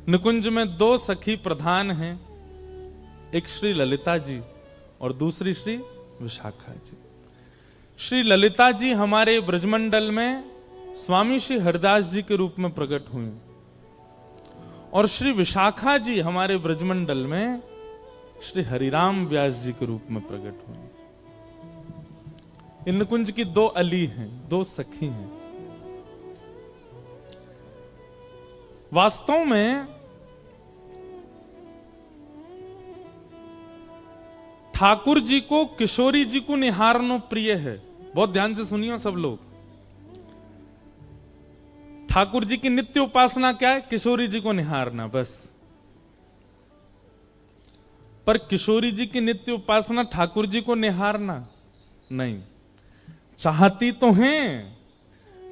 निकुंज में दो सखी प्रधान हैं, एक श्री ललिता जी और दूसरी श्री विशाखा जी। श्री ललिता जी हमारे ब्रजमंडल में स्वामी श्री हरिदास जी के रूप में प्रकट हुई और श्री विशाखा जी हमारे ब्रजमंडल में श्री हरिराम व्यास जी के रूप में प्रकट हुई। इन निकुंज की दो अली हैं, दो सखी हैं। वास्तव में ठाकुर जी को किशोरी जी को निहारनो प्रिय है। बहुत ध्यान से सुनियो सब लोग। ठाकुर जी की नित्य उपासना क्या है? किशोरी जी को निहारना, बस। पर किशोरी जी की नित्य उपासना ठाकुर जी को निहारना नहीं। चाहती तो हैं,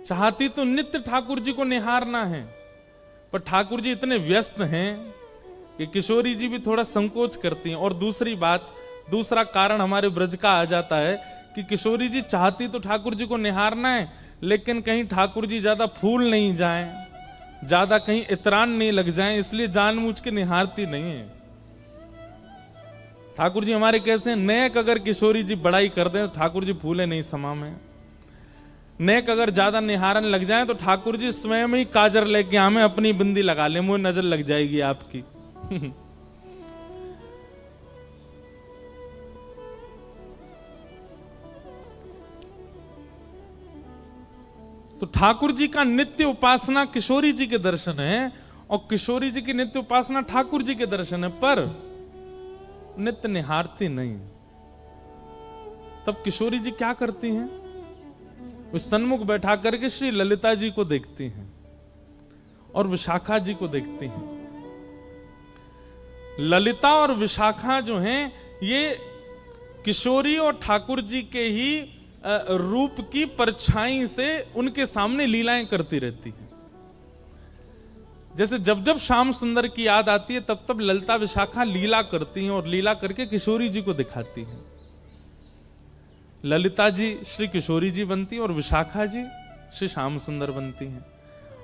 चाहती तो नित्य ठाकुर जी को निहारना है, पर ठाकुर जी इतने व्यस्त हैं कि किशोरी जी भी थोड़ा संकोच करती हैं। और दूसरी बात, दूसरा कारण हमारे ब्रज का आ जाता है कि किशोरी जी चाहती तो ठाकुर जी को निहारना है, लेकिन कहीं ठाकुर जी ज्यादा फूल नहीं जाएं, ज्यादा कहीं इतरान नहीं लग जाएं, इसलिए जानबूझ के निहारती नहीं है। ठाकुर जी हमारे कैसे हैं? नेक अगर किशोरी जी बड़ाई कर दें तो ठाकुर जी फूले नहीं समा में। नेक अगर ज्यादा निहारन लग जाए तो ठाकुर जी स्वयं ही काजर लेके हमें अपनी बिंदी लगा ले, मुझे नजर लग जाएगी आपकी। तो ठाकुर जी का नित्य उपासना किशोरी जी के दर्शन है और किशोरी जी की नित्य उपासना ठाकुर जी के दर्शन है, पर नित्य निहारती नहीं। तब किशोरी जी क्या करती हैं? वे सन्मुख बैठा करके श्री ललिता जी को देखती हैं और विशाखा जी को देखती हैं। ललिता और विशाखा जो हैं, ये किशोरी और ठाकुर जी के ही रूप की परछाई से उनके सामने लीलाएं करती रहती हैं। जैसे जब जब श्याम सुंदर की याद आती है तब तब ललिता विशाखा लीला करती हैं और लीला करके किशोरी जी को दिखाती हैं। ललिता जी श्री किशोरी जी बनती हैं और विशाखा जी श्री श्याम सुंदर बनती हैं,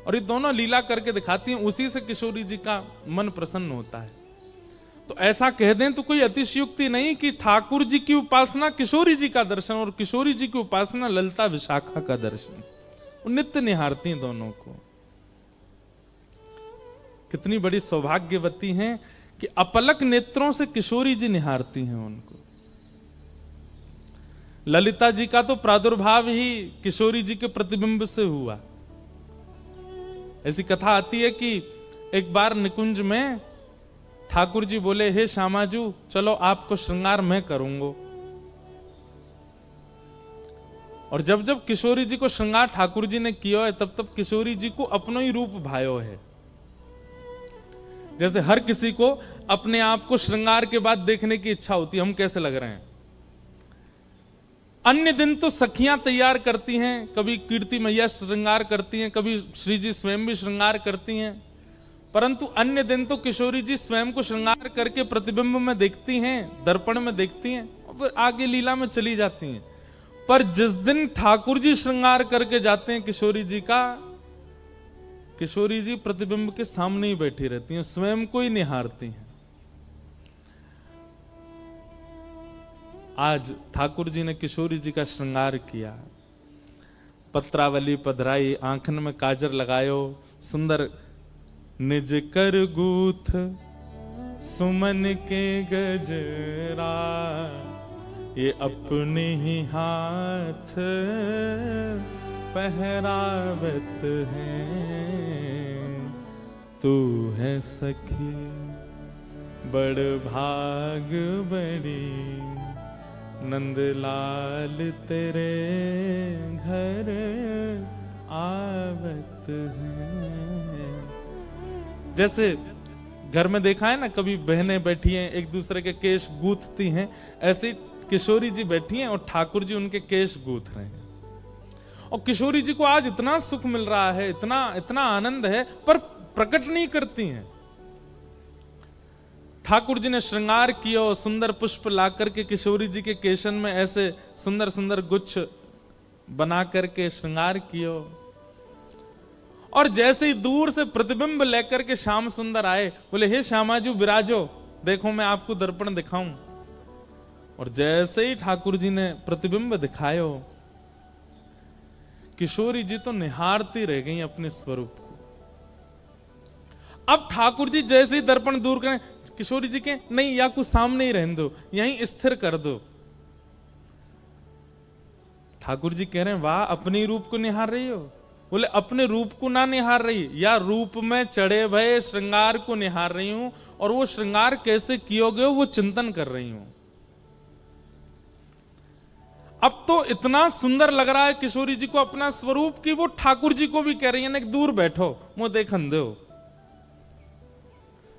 और ये दोनों लीला करके दिखाती हैं। उसी से किशोरी जी का मन प्रसन्न होता है। तो ऐसा कह दें तो कोई अतिशयोक्ति नहीं कि ठाकुर जी की उपासना किशोरी जी का दर्शन और किशोरी जी की उपासना ललिता विशाखा का दर्शन। वो नित्य निहारती हैं दोनों को। कितनी बड़ी सौभाग्यवती हैं कि अपलक नेत्रों से किशोरी जी निहारती हैं उनको। ललिता जी का तो प्रादुर्भाव ही किशोरी जी के प्रतिबिंब से हुआ। ऐसी कथा आती है कि एक बार निकुंज में ठाकुर जी बोले, हे श्यामाजू चलो आपको श्रृंगार मैं करूंगा। और जब जब किशोरी जी को श्रृंगार ठाकुर जी ने किया है तब तब किशोरी जी को अपनो ही रूप भायो है। जैसे हर किसी को अपने आप को श्रृंगार के बाद देखने की इच्छा होती है, हम कैसे लग रहे हैं। अन्य दिन तो सखियां तैयार करती हैं, कभी कीर्ति मैया श्रृंगार करती हैं, कभी श्री जी स्वयं भी श्रृंगार करती हैं, परंतु अन्य दिन तो किशोरी जी स्वयं को श्रृंगार करके प्रतिबिंब में देखती हैं, दर्पण में देखती हैं और फिर आगे लीला में चली जाती हैं। पर जिस दिन ठाकुर जी श्रृंगार करके जाते हैं किशोरी जी का, किशोरी जी प्रतिबिंब के सामने ही बैठी रहती हैं, स्वयं को ही निहारती हैं। आज ठाकुर जी ने किशोरी जी का श्रृंगार किया, पत्रावली पधराई, आंखन में काजर लगायो, सुंदर निज कर गूथ सुमन के गजरा, ये अपने ही हाथ पहरावत है। तू है सखी बड़ भाग बड़ी, नंदलाल तेरे घर आवत है। जैसे घर में देखा है ना, कभी बहनें बैठी हैं एक दूसरे के केश गूंथती हैं, ऐसे किशोरी जी बैठी हैं और ठाकुर जी उनके केश गूंथ रहे हैं। और किशोरी जी को आज इतना सुख मिल रहा है, इतना इतना आनंद है, पर प्रकट नहीं करती हैं। ठाकुर जी ने श्रृंगार किया और सुंदर पुष्प ला करके किशोरी जी के केशन में ऐसे सुंदर सुंदर गुच्छ बना करके श्रृंगार किया, और जैसे ही दूर से प्रतिबिंब लेकर के श्याम सुंदर आए, बोले हे श्यामाजी विराजो, देखो मैं आपको दर्पण दिखाऊं। और जैसे ही ठाकुर जी ने प्रतिबिंब दिखायो, किशोरी जी तो निहारती रह गई अपने स्वरूप को। अब ठाकुर जी जैसे ही दर्पण दूर करें, किशोरी जी के नहीं या कुछ सामने ही रहने दो, यहीं स्थिर कर दो। ठाकुर जी कह रहे हैं वाह, अपने रूप को निहार रही हो? बोले अपने रूप को ना निहार रही, या रूप में चढ़े भये श्रृंगार को निहार रही हूं, और वो श्रृंगार कैसे कियोगे वो चिंतन कर रही हूं। अब तो इतना सुंदर लग रहा है किशोरी जी को अपना स्वरूप की वो ठाकुर जी को भी कह रही है ना कि दूर बैठो, मुंह देखन दो।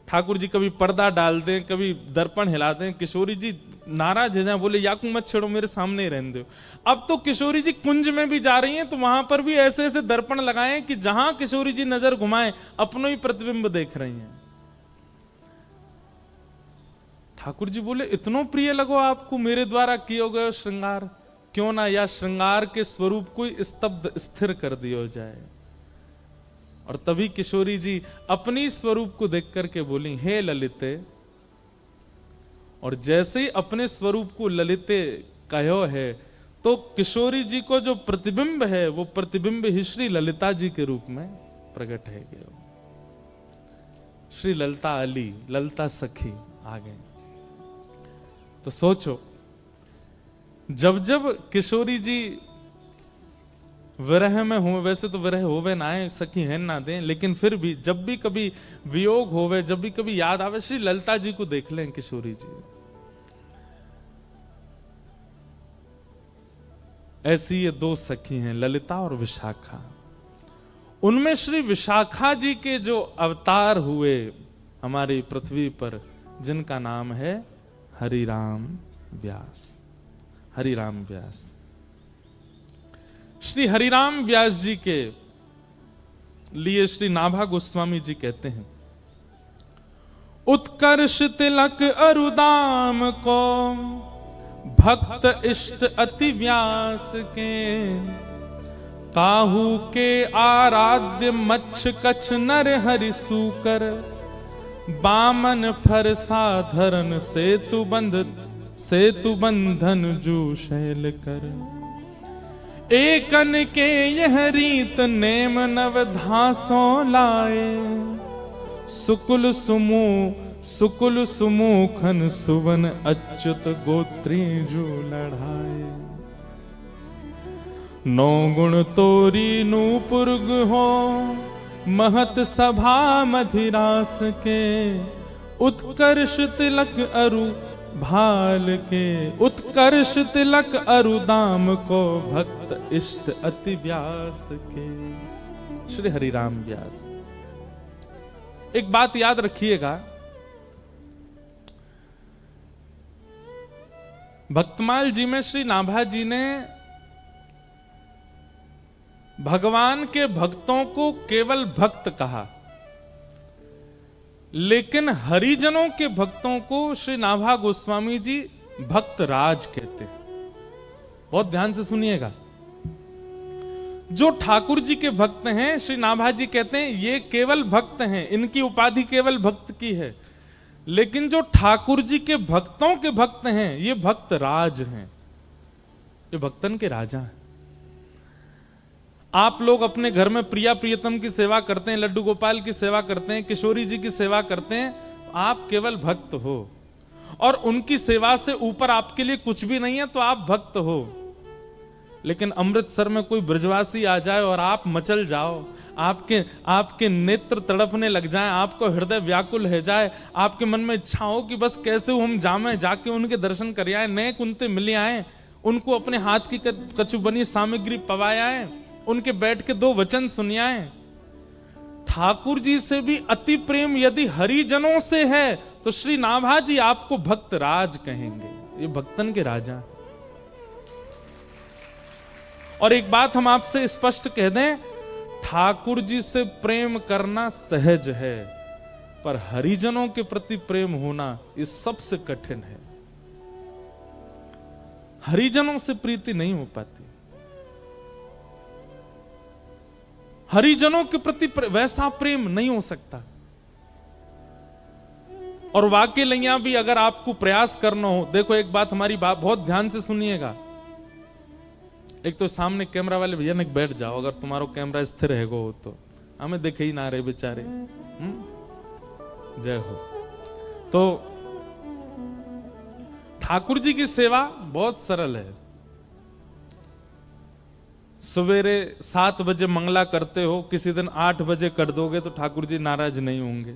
ठाकुर जी कभी पर्दा डाल दें, कभी दर्पण हिला दें, किशोरी जी नाराज है, बोले याकू मत छेड़ो, मेरे सामने ही रहने दो। अब तो किशोरी जी कुंज में भी जा रही हैं तो वहां पर भी ऐसे ऐसे दर्पण लगाएं कि जहां किशोरी जी नजर घुमाएं अपनो ही प्रतिबिंब देख रही हैं। ठाकुर जी बोले इतनो प्रिय लगो आपको मेरे द्वारा किए गए श्रृंगार, क्यों ना या श्रृंगार के स्वरूप को स्तब्ध स्थिर कर दिया जाए। और तभी किशोरी जी अपनी स्वरूप को देख करके बोली हे ललिते। और जैसे ही अपने स्वरूप को ललिते कहो है, तो किशोरी जी को जो प्रतिबिंब है वो प्रतिबिंब ही श्री ललिता जी के रूप में प्रकट है गया। श्री ललिता अली, ललिता सखी आ गए। तो सोचो, जब जब किशोरी जी विरह में हो, वैसे तो विरह होवे ना आए, सखी है ना दें, लेकिन फिर भी जब भी कभी वियोग होवे, जब भी कभी याद आवे, श्री ललिता जी को देख लें किशोरी जी। ऐसी ये दो सखी हैं, ललिता और विशाखा। उनमें श्री विशाखा जी के जो अवतार हुए हमारी पृथ्वी पर, जिनका नाम है हरिराम व्यास। हरिराम व्यास, श्री हरिराम व्यास जी के लिए श्री नाभा गोस्वामी जी कहते हैं, उत्कर्ष तिलक अरुदाम को भक्त इष्ट अति व्यास के, काहू के आराध्य मच्छ कच्छ नर हरि सूकर, बामन फर साधरन सेतु बंधन जू शैल कर, एकन के यह रीत नेम नवधासों लाए, सुकुल सुमुखन सुवन अच्युत गोत्री जो लढ़ाए, नौ गुण तोरी नूपुर्ग हो महत सभा मधिरास के, उत्कर्ष तिलक अरु भाल के, उत्कर्ष तिलक अरुदाम को भक्त इष्ट अति व्यास के। श्री हरिराम व्यास। एक बात याद रखिएगा, भक्तमाल जी में श्री नाभा जी ने भगवान के भक्तों को केवल भक्त कहा, लेकिन हरिजनों के भक्तों को श्री नाभा गोस्वामी जी भक्त राज कहते हैं। बहुत ध्यान से सुनिएगा, जो ठाकुर जी के भक्त हैं श्री नाभा जी कहते हैं ये केवल भक्त हैं, इनकी उपाधि केवल भक्त की है, लेकिन जो ठाकुर जी के भक्तों के भक्त हैं ये भक्त राज हैं, ये भक्तन के राजा हैं। आप लोग अपने घर में प्रिया प्रियतम की सेवा करते हैं, लड्डू गोपाल की सेवा करते हैं, किशोरी जी की सेवा करते हैं, आप केवल भक्त हो, और उनकी सेवा से ऊपर आपके लिए कुछ भी नहीं है तो आप भक्त हो। लेकिन अमृतसर में कोई ब्रजवासी आ जाए और आप मचल जाओ, आपके नेत्र तड़पने लग जाएं, आपको हृदय व्याकुल हो जाए, आपके मन में इच्छा हो कि बस कैसे हम जामे जाके उनके दर्शन कर आए, नए कुंते मिले आए, उनको अपने हाथ की कछु बनी सामग्री पवाए, उनके बैठ के दो वचन सुनियाए। ठाकुर जी से भी अति प्रेम यदि हरिजनों से है तो श्री नाभा जी आपको भक्त राज कहेंगे, ये भक्तन के राजा। और एक बात हम आपसे स्पष्ट कह दें, ठाकुर जी से प्रेम करना सहज है, पर हरिजनों के प्रति प्रेम होना ये सबसे कठिन है। हरिजनों से प्रीति नहीं हो पाती। हरिजनों के प्रति वैसा प्रेम नहीं हो सकता। और वाकई लैया भी अगर आपको प्रयास करना हो, देखो एक बात हमारी बात बहुत ध्यान से सुनिएगा। एक तो सामने कैमरा वाले भैया ने बैठ जाओ, अगर तुम्हारो कैमरा स्थिर रहेगा हो तो हमें देखे ही ना रहे बेचारे। जय हो। तो ठाकुर जी की सेवा बहुत सरल है। सवेरे 7 बजे मंगला करते हो, किसी दिन 8 बजे कर दोगे तो ठाकुर जी नाराज नहीं होंगे।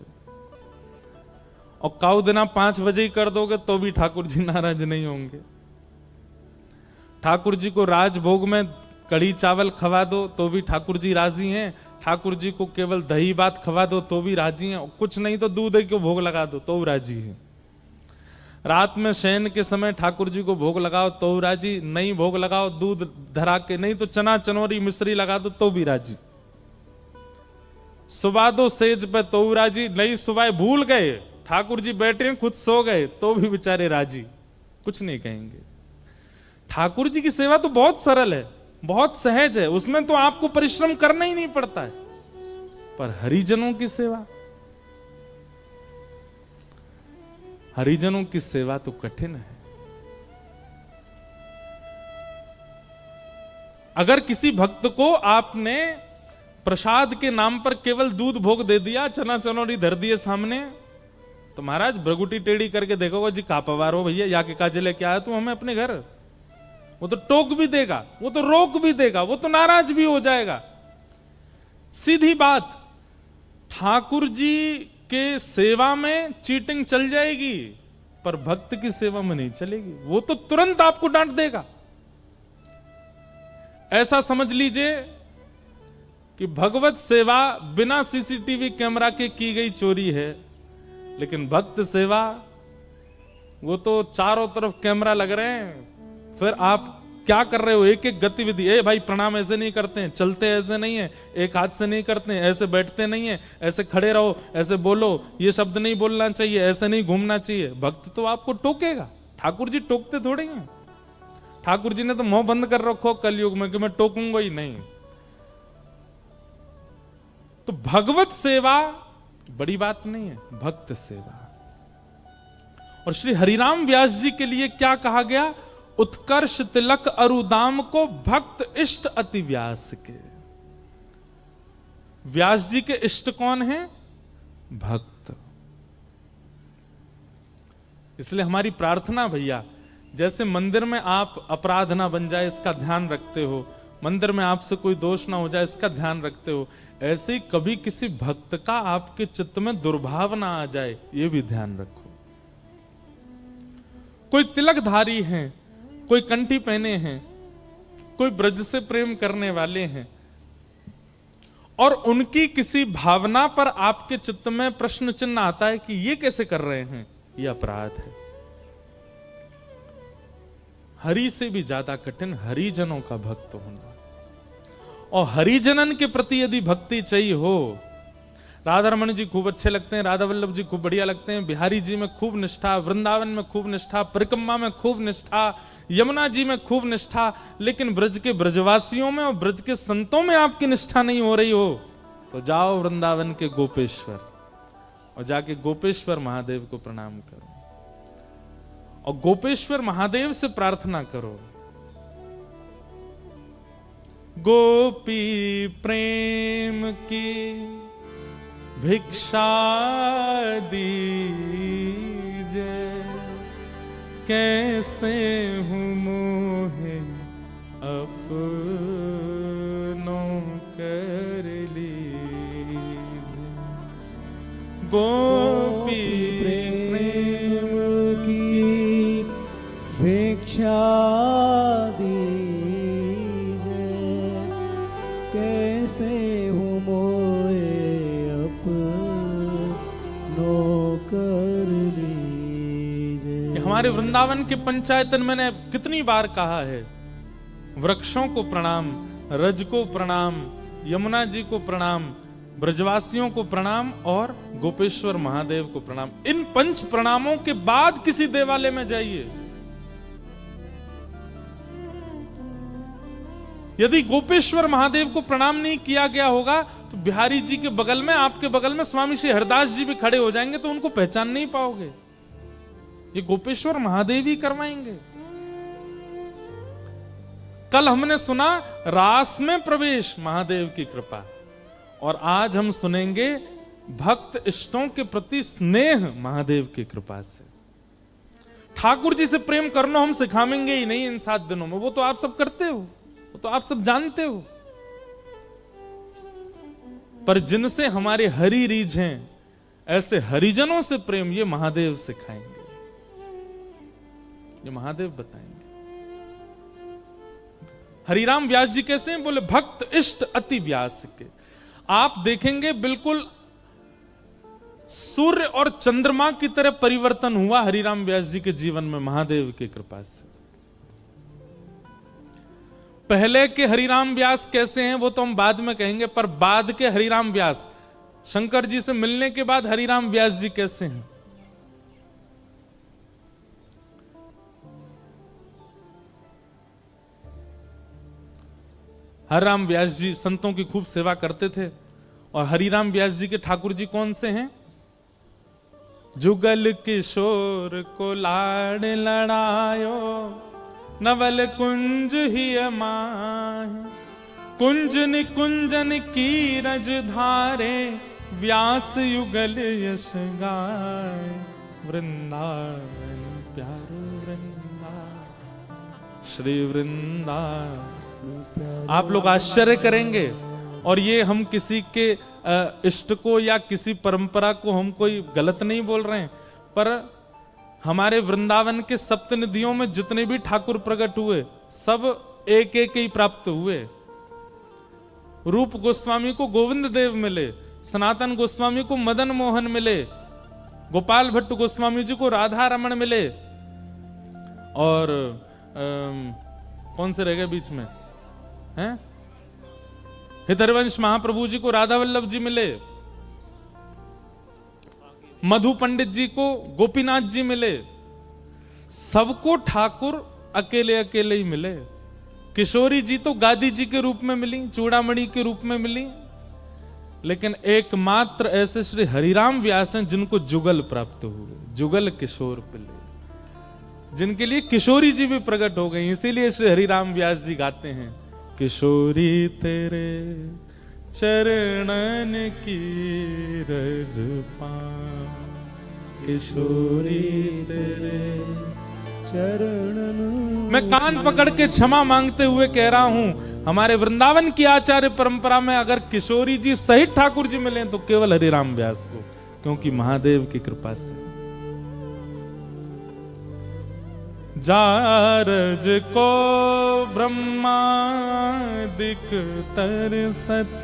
और काऊ दिना 5 बजे ही कर दोगे तो भी ठाकुर जी नाराज नहीं होंगे। ठाकुर जी को राजभोग में कढ़ी चावल खवा दो तो भी ठाकुर जी राजी हैं। ठाकुर जी को केवल दही भात खवा दो तो भी राजी हैं। कुछ नहीं तो दूध के भोग लगा दो तो राजी हैं। रात में शयन के समय ठाकुर जी को भोग लगाओ तो राजी, नहीं भोग लगाओ दूध धरा के, नहीं तो चना चनोरी मिश्री लगा दो तो भी राजी। सुबह दो सेज पे तो राजी, नहीं सुबह भूल गए ठाकुर जी बैठे खुद सो गए तो भी बेचारे राजी, कुछ नहीं कहेंगे। ठाकुर जी की सेवा तो बहुत सरल है, बहुत सहज है, उसमें तो आपको परिश्रम करना ही नहीं पड़ता है। पर हरिजनों की सेवा, हरिजनों की सेवा तो कठिन है। अगर किसी भक्त को आपने प्रसाद के नाम पर केवल दूध भोग दे दिया, चना चनौरी धर दिए सामने, तो महाराज भ्रगुटी टेढ़ी करके देखोगे जी का पवार हो भैया, या के काजे लेके आया तू हमें अपने घर। वो तो टोक भी देगा, वो तो रोक भी देगा, वो तो नाराज भी हो जाएगा। सीधी बात, ठाकुर जी के सेवा में चीटिंग चल जाएगी पर भक्त की सेवा में नहीं चलेगी। वो तो तुरंत आपको डांट देगा। ऐसा समझ लीजिए कि भगवत सेवा बिना सीसीटीवी कैमरा के की गई चोरी है, लेकिन भक्त सेवा वो तो चारों तरफ कैमरा लग रहे हैं, फिर आप क्या कर रहे हो, एक एक गतिविधि। ए भाई प्रणाम ऐसे नहीं करते हैं, चलते ऐसे नहीं है, एक हाथ से नहीं करते हैं, ऐसे बैठते नहीं है, ऐसे खड़े रहो, ऐसे बोलो, ये शब्द नहीं बोलना चाहिए, ऐसे नहीं घूमना चाहिए। भक्त तो आपको टोकेगा, ठाकुर जी टोकते थोड़े हैं। ठाकुर जी ने तो मुंह बंद कर रखो कलयुग में कि मैं टोकूंगा ही नहीं। तो भगवत सेवा बड़ी बात नहीं है, भक्त सेवा। और श्री हरिराम व्यास जी के लिए क्या कहा गया, उत्कर्ष तिलक अरुदाम को भक्त इष्ट अति व्यास के। व्यास जी के इष्ट कौन है, भक्त। इसलिए हमारी प्रार्थना भैया, जैसे मंदिर में आप अपराध ना बन जाए इसका ध्यान रखते हो, मंदिर में आपसे कोई दोष ना हो जाए इसका ध्यान रखते हो, ऐसे ही कभी किसी भक्त का आपके चित्त में दुर्भाव ना आ जाए ये भी ध्यान रखो। कोई तिलकधारी हैं, कोई कंठी पहने हैं, कोई ब्रज से प्रेम करने वाले हैं, और उनकी किसी भावना पर आपके चित्त में प्रश्न चिन्ह आता है कि ये कैसे कर रहे हैं, ये अपराध है। हरि से भी ज्यादा कठिन हरिजनों का भक्त होना। और हरिजनन के प्रति यदि भक्ति चाहिए हो, राधा रमन जी खूब अच्छे लगते हैं, राधा वल्लभ जी खूब बढ़िया लगते हैं, बिहारी जी में खूब निष्ठा, वृंदावन में खूब निष्ठा, परिक्रमा में खूब निष्ठा, यमुना जी में खूब निष्ठा, लेकिन ब्रज के ब्रजवासियों में और ब्रज के संतों में आपकी निष्ठा नहीं हो रही हो, तो जाओ वृंदावन के गोपेश्वर और जाके गोपेश्वर महादेव को प्रणाम करो और गोपेश्वर महादेव से प्रार्थना करो, गोपी प्रेम की भिक्षा दीजिए, कैसे हूँ मोहे अपनों कर लीजिए। गोपी प्रेम की भिक्षा दीजिए, कैसे हूँ मोहे अपनों कर लीजिए। हमारे वृंदावन के पंचायतन मैंने कितनी बार कहा है, वृक्षों को प्रणाम, रज को प्रणाम, यमुना जी को प्रणाम, ब्रजवासियों को प्रणाम और गोपेश्वर महादेव को प्रणाम। इन 5 प्रणामों के बाद किसी देवालय में जाइए। यदि गोपेश्वर महादेव को प्रणाम नहीं किया गया होगा तो बिहारी जी के बगल में, आपके बगल में स्वामी श्री हरदास जी भी खड़े हो जाएंगे तो उनको पहचान नहीं पाओगे। ये गोपेश्वर महादेव ही करवाएंगे। कल हमने सुना रास में प्रवेश महादेव की कृपा, और आज हम सुनेंगे भक्त इष्टों के प्रति स्नेह महादेव की कृपा से। ठाकुर जी से प्रेम करना हम सिखाएंगे ही नहीं इन 7 दिनों में, वो तो आप सब करते हो, वो तो आप सब जानते हो। पर जिनसे हमारे हरि रीझ हैं, ऐसे हरिजनों से प्रेम ये महादेव सिखाएंगे, ये महादेव बताएंगे। हरिराम व्यास जी कैसे हैं? बोले भक्त इष्ट अति व्यास के। आप देखेंगे बिल्कुल सूर्य और चंद्रमा की तरह परिवर्तन हुआ हरिराम व्यास जी के जीवन में महादेव की कृपा से। पहले के हरिराम व्यास कैसे हैं वो तो हम बाद में कहेंगे, पर बाद के हरिराम व्यास, शंकर जी से मिलने के बाद हरिराम व्यास जी कैसे हैं? हरिराम व्यास जी संतों की खूब सेवा करते थे, और हरिराम व्यास जी के ठाकुर जी कौन से हैं? जुगल किशोर को लाड़ लड़ायो, नवल कुंज ही माहे, कुंज निकुंजन की रज धारे, व्यास युगल यश गाय, वृंदावन प्यारो वृंदावन, श्री वृंदावन। आप लोग आश्चर्य करेंगे, और ये हम किसी के इष्ट को या किसी परंपरा को हम कोई गलत नहीं बोल रहे हैं, पर हमारे वृंदावन के सप्तनिधियों में जितने भी ठाकुर प्रकट हुए सब एक एक ही प्राप्त हुए। रूप गोस्वामी को गोविंद देव मिले, सनातन गोस्वामी को मदन मोहन मिले, गोपाल भट्ट गोस्वामी जी को राधा रमण मिले, और कौन से रह गए बीच में हैं? हितरवंश महाप्रभु जी को राधा वल्लभ जी मिले, मधु पंडित जी को गोपीनाथ जी मिले। सबको ठाकुर अकेले अकेले ही मिले। किशोरी जी तो गादी जी के रूप में मिली, चूड़ामणि के रूप में मिली, लेकिन एकमात्र ऐसे श्री हरिराम व्यास हैं जिनको जुगल प्राप्त हुए, जुगल किशोर पिले, जिनके लिए किशोरी जी भी प्रकट हो गई। इसीलिए श्री हरिराम व्यास जी गाते हैं, किशोरी तेरे चरणन की रज पाऊं, किशोरी तेरे चरणन। मैं कान पकड़ के क्षमा मांगते हुए कह रहा हूं, हमारे वृंदावन की आचार्य परंपरा में अगर किशोरी जी सहित ठाकुर जी मिले तो केवल हरिराम व्यास को, क्योंकि महादेव की कृपा से। जारज को ब्रह्मादिक तरसत,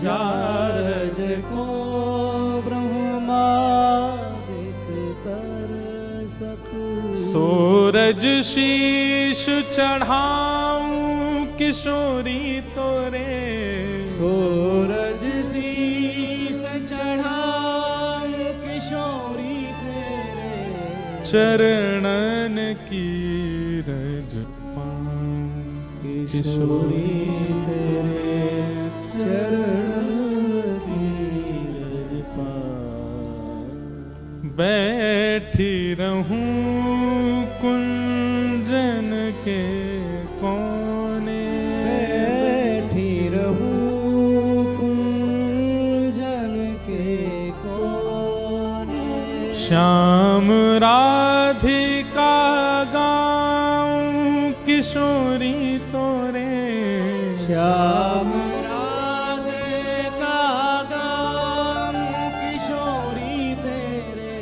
जारज को ब्रह्मादिक तरसत, सूरज शीश चढ़ाऊं किशोरी तोरे, सूरज शीश चढ़ाऊं किशोरी तेरे, चरणन की रज पाऊं, किशोरी तेरे चरणन की रज पाऊं। बैठी रहूं कुंजन के कोने, बैठी रहूं कुंजन के कोने, श्याम राधिका गाऊं किशोरी तोरे, श्याम राधिका गाऊं किशोरी तेरे,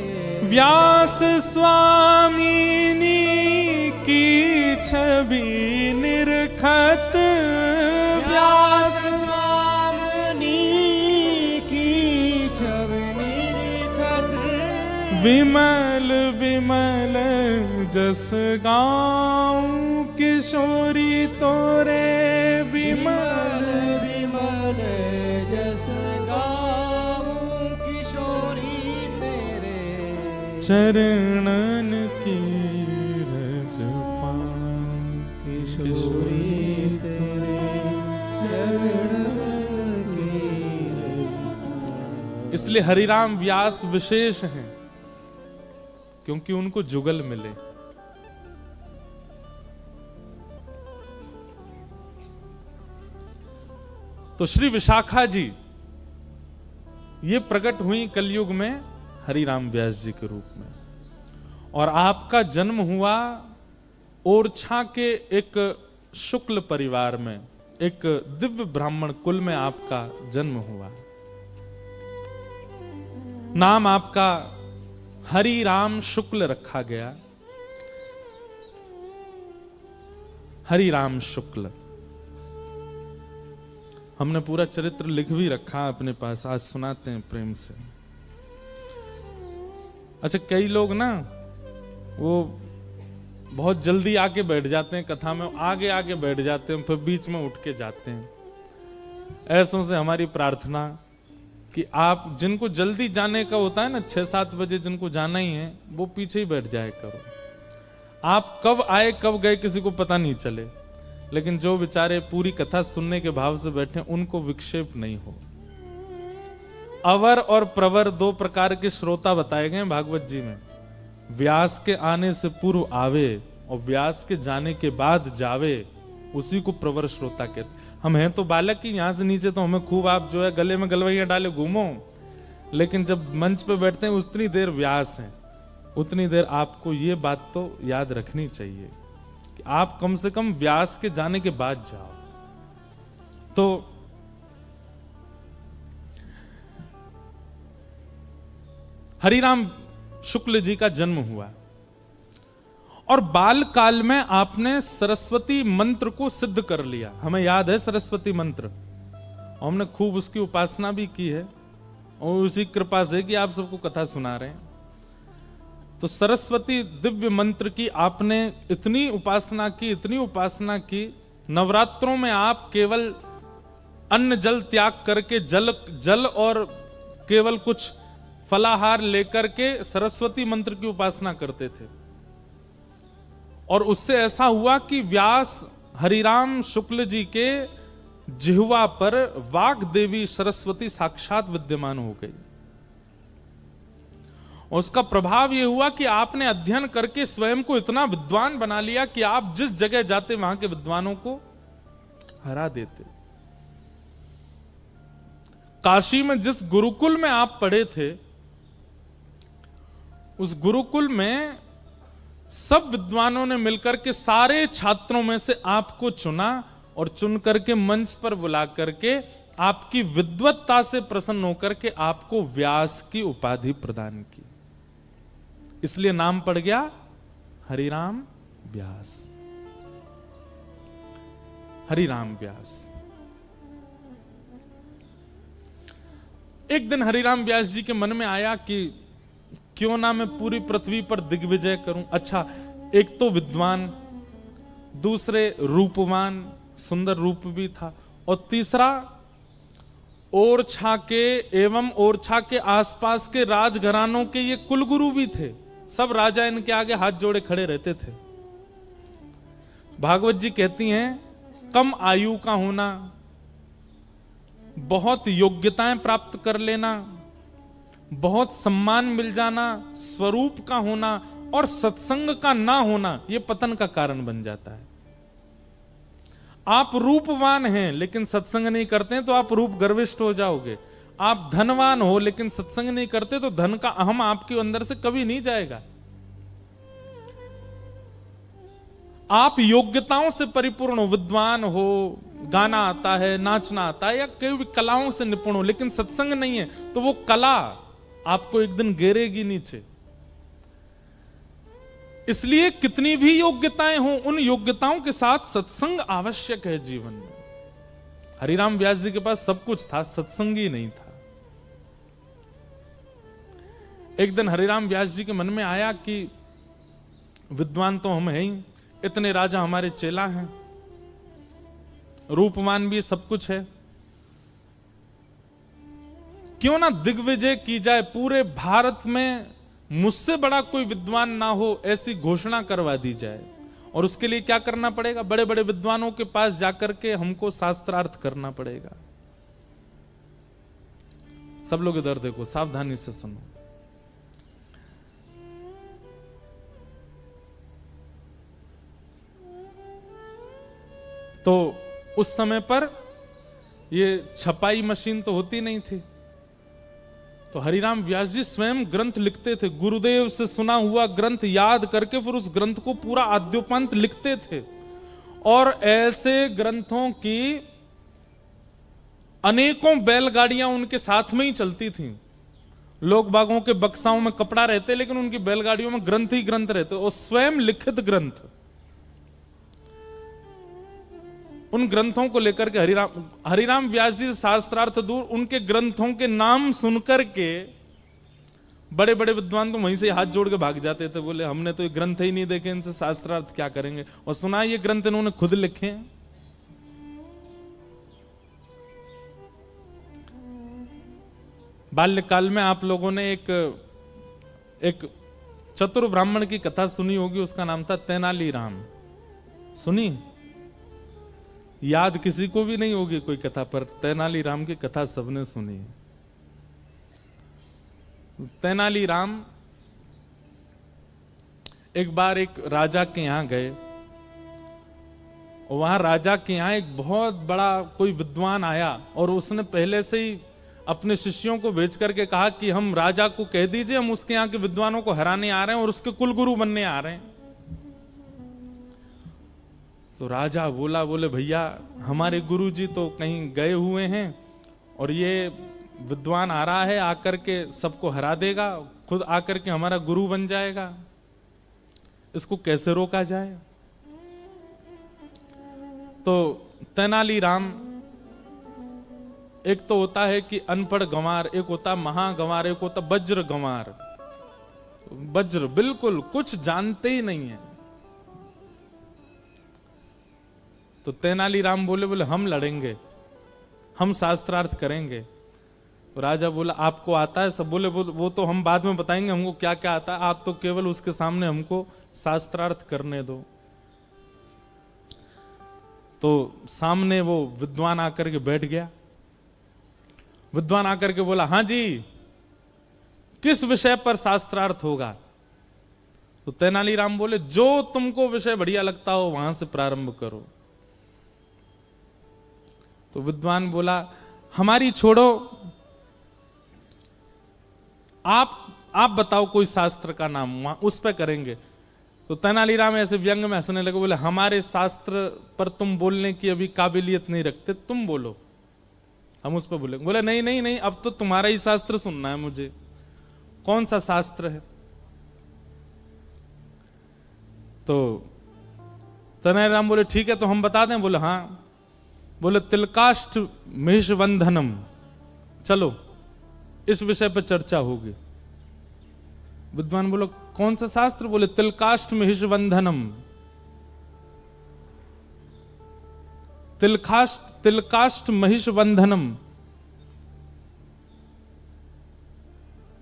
व्यास स्वामिनी की छवि निरखत, व्यास स्वामिनी की छवि निरखत, विमल विमल जस गाऊं किशोरी तोरे, विमल विमल जस गाऊं किशोरी तेरे, चरणन की रज पाऊं, किशोरी तेरे चरण की। इसलिए हरिराम व्यास विशेष हैं क्योंकि उनको जुगल मिले। तो श्री विशाखा जी ये प्रकट हुई कलयुग में हरिराम व्यास जी के रूप में, और आपका जन्म हुआ ओरछा के एक शुक्ल परिवार में, एक दिव्य ब्राह्मण कुल में आपका जन्म हुआ। नाम आपका हरिराम शुक्ल रखा गया, हरिराम शुक्ल। हमने पूरा चरित्र लिख भी रखा अपने पास, आज सुनाते हैं प्रेम से। अच्छा, कई लोग ना वो बहुत जल्दी आके बैठ जाते हैं कथा में, आगे आगे बैठ जाते हैं, फिर बीच में उठ के जाते हैं। ऐसों से हमारी प्रार्थना कि आप जिनको जल्दी जाने का होता है ना, 6-7 बजे जिनको जाना ही है, वो पीछे ही बैठ जाए करो। आप कब आए कब गए किसी को पता नहीं चले, लेकिन जो बेचारे पूरी कथा सुनने के भाव से बैठे उनको विक्षेप नहीं हो। अवर और प्रवर 2 प्रकार के श्रोता बताए गए भागवत जी में। व्यास के आने से पूर्व आवे और व्यास के जाने के बाद जावे, उसी को प्रवर श्रोता कहते। हम हैं तो बालक ही, यहां से नीचे तो हमें खूब आप जो है गले में गलवैया डाले घूमो, लेकिन जब मंच पे बैठते हैं उतनी देर व्यास हैं, उतनी देर आपको ये बात तो याद रखनी चाहिए कि आप कम से कम व्यास के जाने के बाद जाओ। तो हरिराम शुक्ल जी का जन्म हुआ और बाल काल में आपने सरस्वती मंत्र को सिद्ध कर लिया। हमें याद है सरस्वती मंत्र, और हमने खूब उसकी उपासना भी की है, और उसी कृपा से कि आप सबको कथा सुना रहे हैं। तो सरस्वती दिव्य मंत्र की आपने इतनी उपासना की, इतनी उपासना की, नवरात्रों में आप केवल अन्न जल त्याग करके जल और केवल कुछ फलाहार लेकर के सरस्वती मंत्र की उपासना करते थे। और उससे ऐसा हुआ कि व्यास हरिराम शुक्ल जी के जिह्वा पर वाग देवी सरस्वती साक्षात विद्यमान हो गई। उसका प्रभाव यह हुआ कि आपने अध्ययन करके स्वयं को इतना विद्वान बना लिया कि आप जिस जगह जाते वहां के विद्वानों को हरा देते। काशी में जिस गुरुकुल में आप पढ़े थे, उस गुरुकुल में सब विद्वानों ने मिलकर के सारे छात्रों में से आपको चुना और चुन करके मंच पर बुला करके आपकी विद्वत्ता से प्रसन्न होकर के आपको व्यास की उपाधि प्रदान की। इसलिए नाम पड़ गया हरिराम व्यास। हरिराम व्यास। एक दिन हरिराम व्यास जी के मन में आया कि क्यों ना मैं पूरी पृथ्वी पर दिग्विजय करूं। अच्छा, एक तो विद्वान, दूसरे रूपवान, सुंदर रूप भी था, और तीसरा ओरछा के एवं ओरछा के आसपास के राजघरानों के ये कुलगुरु भी थे। सब राजा इनके आगे हाथ जोड़े खड़े रहते थे। भागवत जी कहती हैं, कम आयु का होना, बहुत योग्यताएं प्राप्त कर लेना, बहुत सम्मान मिल जाना, स्वरूप का होना और सत्संग का ना होना, यह पतन का कारण बन जाता है। आप रूपवान हैं लेकिन सत्संग नहीं करते हैं तो आप रूप गर्विष्ठ हो जाओगे। आप धनवान हो लेकिन सत्संग नहीं करते तो धन का अहम आपके अंदर से कभी नहीं जाएगा। आप योग्यताओं से परिपूर्ण हो, विद्वान हो, गाना आता है, नाचना आता है, या कोई भी कलाओं से निपुण हो, लेकिन सत्संग नहीं है तो वो कला आपको एक दिन गिरेगी नीचे। इसलिए कितनी भी योग्यताएं हो, उन योग्यताओं के साथ सत्संग आवश्यक है जीवन में। हरिराम व्यास जी के पास सब कुछ था, सत्संग ही नहीं था। एक दिन हरिराम व्यास जी के मन में आया कि विद्वान तो हम हैं ही, इतने राजा हमारे चेला हैं, रूपवान भी सब कुछ है, क्यों ना दिग्विजय की जाए, पूरे भारत में मुझसे बड़ा कोई विद्वान ना हो ऐसी घोषणा करवा दी जाए, और उसके लिए क्या करना पड़ेगा? बड़े बड़े विद्वानों के पास जाकर के हमको शास्त्रार्थ करना पड़ेगा। सब लोग इधर देखो, सावधानी से सुनो। तो उस समय पर ये छपाई मशीन तो होती नहीं थी, तो हरिराम व्यास जी स्वयं ग्रंथ लिखते थे। गुरुदेव से सुना हुआ ग्रंथ याद करके फिर उस ग्रंथ को पूरा आद्योपांत लिखते थे। और ऐसे ग्रंथों की अनेकों बैलगाड़ियां उनके साथ में ही चलती थीं। लोग बागों के बक्साओं में कपड़ा रहते, लेकिन उनकी बैलगाड़ियों में ग्रंथ ही ग्रंथ रहते, और स्वयं लिखित ग्रंथ। उन ग्रंथों को लेकर के हरिराम व्यास जी शास्त्रार्थ दूर, उनके ग्रंथों के नाम सुनकर के बड़े बड़े विद्वान तो वहीं से हाथ जोड़ के भाग जाते थे, बोले हमने तो ये ग्रंथ ही नहीं देखे, इनसे शास्त्रार्थ क्या करेंगे। और सुना ये ग्रंथ इन्होंने खुद लिखे हैं। बाल्यकाल में आप लोगों ने एक चतुर ब्राह्मण की कथा सुनी होगी, उसका नाम था तेनालीराम। सुनी? याद किसी को भी नहीं होगी कोई कथा, पर तेनालीराम की कथा सबने सुनी है। तेनालीराम एक बार एक राजा के यहां गए, और वहां राजा के यहां एक बहुत बड़ा कोई विद्वान आया, और उसने पहले से ही अपने शिष्यों को भेज करके कहा कि हम राजा को कह दीजिए हम उसके यहाँ के विद्वानों को हराने आ रहे हैं और उसके कुलगुरु बनने आ रहे हैं। तो राजा बोले भैया हमारे गुरुजी तो कहीं गए हुए हैं और ये विद्वान आ रहा है, आकर के सबको हरा देगा, खुद आकर के हमारा गुरु बन जाएगा, इसको कैसे रोका जाए। तो तेनालीराम, एक तो होता है कि अनपढ़ गंवार, एक होता महागंवार, एक होता वज्र गंवार। वज्र बिल्कुल कुछ जानते ही नहीं है। तो तेनालीराम बोले हम लड़ेंगे, हम शास्त्रार्थ करेंगे। तो राजा बोला आपको आता है सब? बोले वो तो हम बाद में बताएंगे हमको क्या क्या आता है, आप तो केवल उसके सामने हमको शास्त्रार्थ करने दो। तो सामने वो विद्वान आकर के बैठ गया। विद्वान आकर के बोला हां जी, किस विषय पर शास्त्रार्थ होगा? तो तेनालीराम बोले जो तुमको विषय बढ़िया लगता हो वहां से प्रारंभ करो। तो विद्वान बोला हमारी छोड़ो, आप बताओ कोई शास्त्र का नाम, उस पर करेंगे। तो तेनालीराम ऐसे व्यंग में हंसने लगे, बोले हमारे शास्त्र पर तुम बोलने की अभी काबिलियत नहीं रखते, तुम बोलो, हम उस पर बोलेंगे। बोले नहीं नहीं नहीं, अब तो तुम्हारा ही शास्त्र सुनना है मुझे। कौन सा शास्त्र है? तो तेनालीराम बोले ठीक है, तो हम बता दें? बोले हाँ। बोले तिलकाष्ठ महिषबंधनम, चलो इस विषय पर चर्चा होगी। विद्वान बोलो कौन सा शास्त्र? बोले तिलकाष्ठ महिषबंधनम। तिलकाष्ठ महिषबंधनम।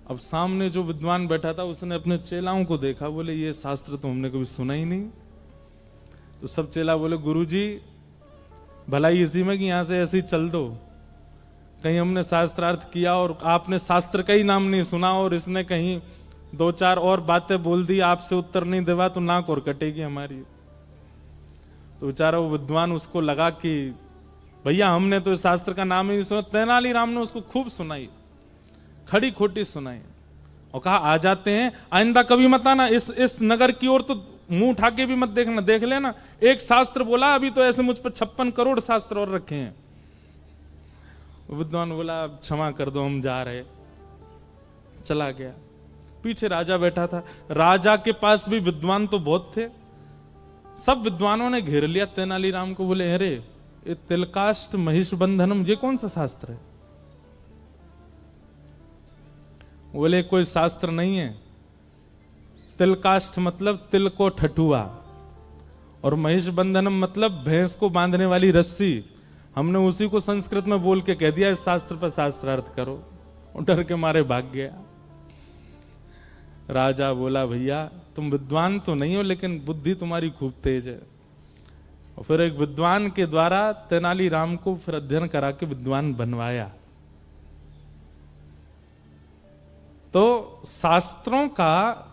अब सामने जो विद्वान बैठा था उसने अपने चेलाओं को देखा, बोले ये शास्त्र तो हमने कभी सुना ही नहीं। तो सब चेला बोले गुरुजी भलाई इसी में कि यहां से ऐसे ही चल दो, कहीं हमने शास्त्रार्थ किया और आपने शास्त्र का ही नाम नहीं सुना और इसने कहीं दो चार और बातें बोल दी, आपसे उत्तर नहीं देवा तो नाक और कटेगी हमारी। तो बेचारा वो विद्वान, उसको लगा कि भैया हमने तो इस शास्त्र का नाम ही नहीं सुना। तेनालीराम ने उसको खूब सुनाई, खड़ी खोटी सुनाई, और कहा आ जाते हैं, आइंदा कभी मत आना इस नगर की ओर, तो मुंह उठा के भी मत देखना, देख लेना एक शास्त्र बोला, अभी तो ऐसे मुझ पर 56 करोड़ शास्त्र और रखे हैं। विद्वान बोला क्षमा कर दो, हम जा रहे। चला गया। पीछे राजा बैठा था, राजा के पास भी विद्वान तो बहुत थे। सब विद्वानों ने घेर लिया तेनालीराम को, बोले अरे ये तिलकाष्ठ महिषबंधनम ये कौन सा शास्त्र है? बोले कोई शास्त्र नहीं है, तिलकाष्ठ मतलब तिल को ठठुआ, और महिषबंधनम मतलब भैंस को बांधने वाली रस्सी। हमने उसी को संस्कृत में बोल के कह दिया इस शास्त्र पर शास्त्रार्थ करो, और डर के मारे भाग गया। राजा बोला भैया तुम विद्वान तो नहीं हो लेकिन बुद्धि तुम्हारी खूब तेज है। और फिर एक विद्वान के द्वारा तेनालीराम को फिर अध्ययन करा के विद्वान बनवाया। तो शास्त्रों का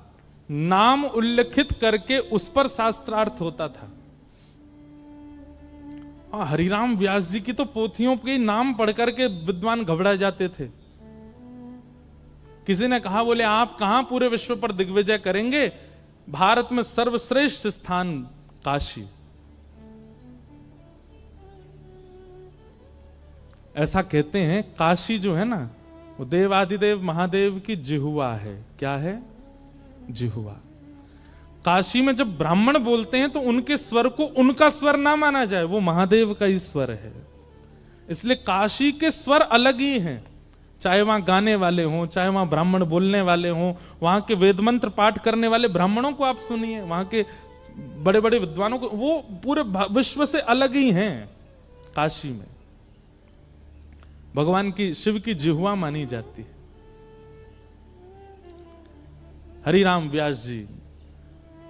नाम उल्लेखित करके उस पर शास्त्रार्थ होता था। हरिराम व्यास जी की तो पोथियों के नाम पढ़ करके विद्वान घबरा जाते थे। किसी ने कहा बोले आप कहां पूरे विश्व पर दिग्विजय करेंगे, भारत में सर्वश्रेष्ठ स्थान काशी। ऐसा कहते हैं काशी जो है ना वो देवाधिदेव महादेव की जिह्वा है। क्या है? जिह्वा। काशी में जब ब्राह्मण बोलते हैं तो उनके स्वर को उनका स्वर ना माना जाए, वो महादेव का ही स्वर है। इसलिए काशी के स्वर अलग ही हैं। चाहे वहां गाने वाले हों, चाहे वहां ब्राह्मण बोलने वाले हों, वहां के वेद मंत्र पाठ करने वाले ब्राह्मणों को आप सुनिए, वहां के बड़े बड़े विद्वानों को, वो पूरे विश्व से अलग ही हैं। काशी में भगवान की, शिव की जिह्वा मानी जाती है। हरिराम व्यास जी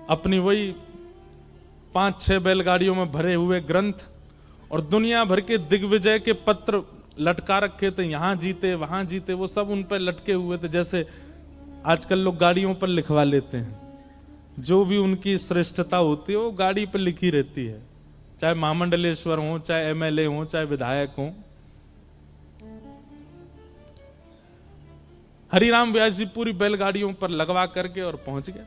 अपनी वही 5-6 बैलगाड़ियों में भरे हुए ग्रंथ और दुनिया भर के दिग्विजय के पत्र लटका रखे थे, यहां जीते वहां जीते, वो सब उन पर लटके हुए थे। जैसे आजकल लोग गाड़ियों पर लिखवा लेते हैं, जो भी उनकी श्रेष्ठता होती है वो गाड़ी पर लिखी रहती है, चाहे महामंडलेश्वर हो, चाहे एमएलए हो, चाहे विधायक हो। हरिराम व्यास जी पूरी बैलगाड़ियों पर लगवा करके और पहुंच गए।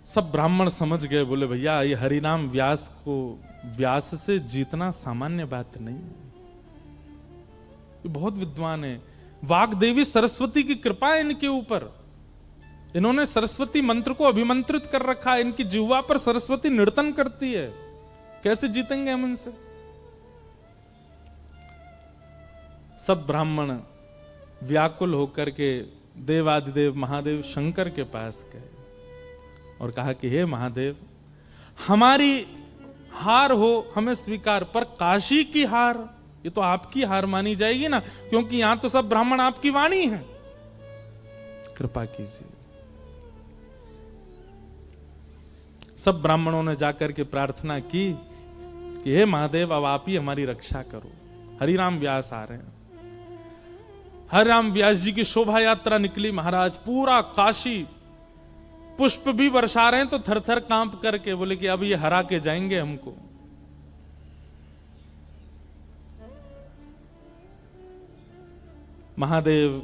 सब ब्राह्मण समझ गए, बोले भैया ये हरिराम व्यास को व्यास से जीतना सामान्य बात नहीं है, ये बहुत विद्वान है। वाग्देवी सरस्वती की कृपा है इनके ऊपर, इन्होंने सरस्वती मंत्र को अभिमंत्रित कर रखा है, इनकी जिह्वा पर सरस्वती नर्तन करती है, कैसे जीतेंगे हम इनसे? सब ब्राह्मण व्याकुल होकर के देवाधिदेव महादेव शंकर के पास गए और कहा कि हे महादेव, हमारी हार हो हमें स्वीकार, पर काशी की हार ये तो आपकी हार मानी जाएगी ना, क्योंकि यहां तो सब ब्राह्मण आपकी वाणी है, कृपा कीजिए। सब ब्राह्मणों ने जाकर के प्रार्थना की कि हे महादेव अब आप ही हमारी रक्षा करो। हरिराम व्यास आ रहे हैं। हरिराम व्यास जी की शोभा यात्रा निकली महाराज, पूरा काशी पुष्प भी बरसा रहे हैं, तो थर थर कांप करके बोले कि अब ये हरा के जाएंगे हमको। महादेव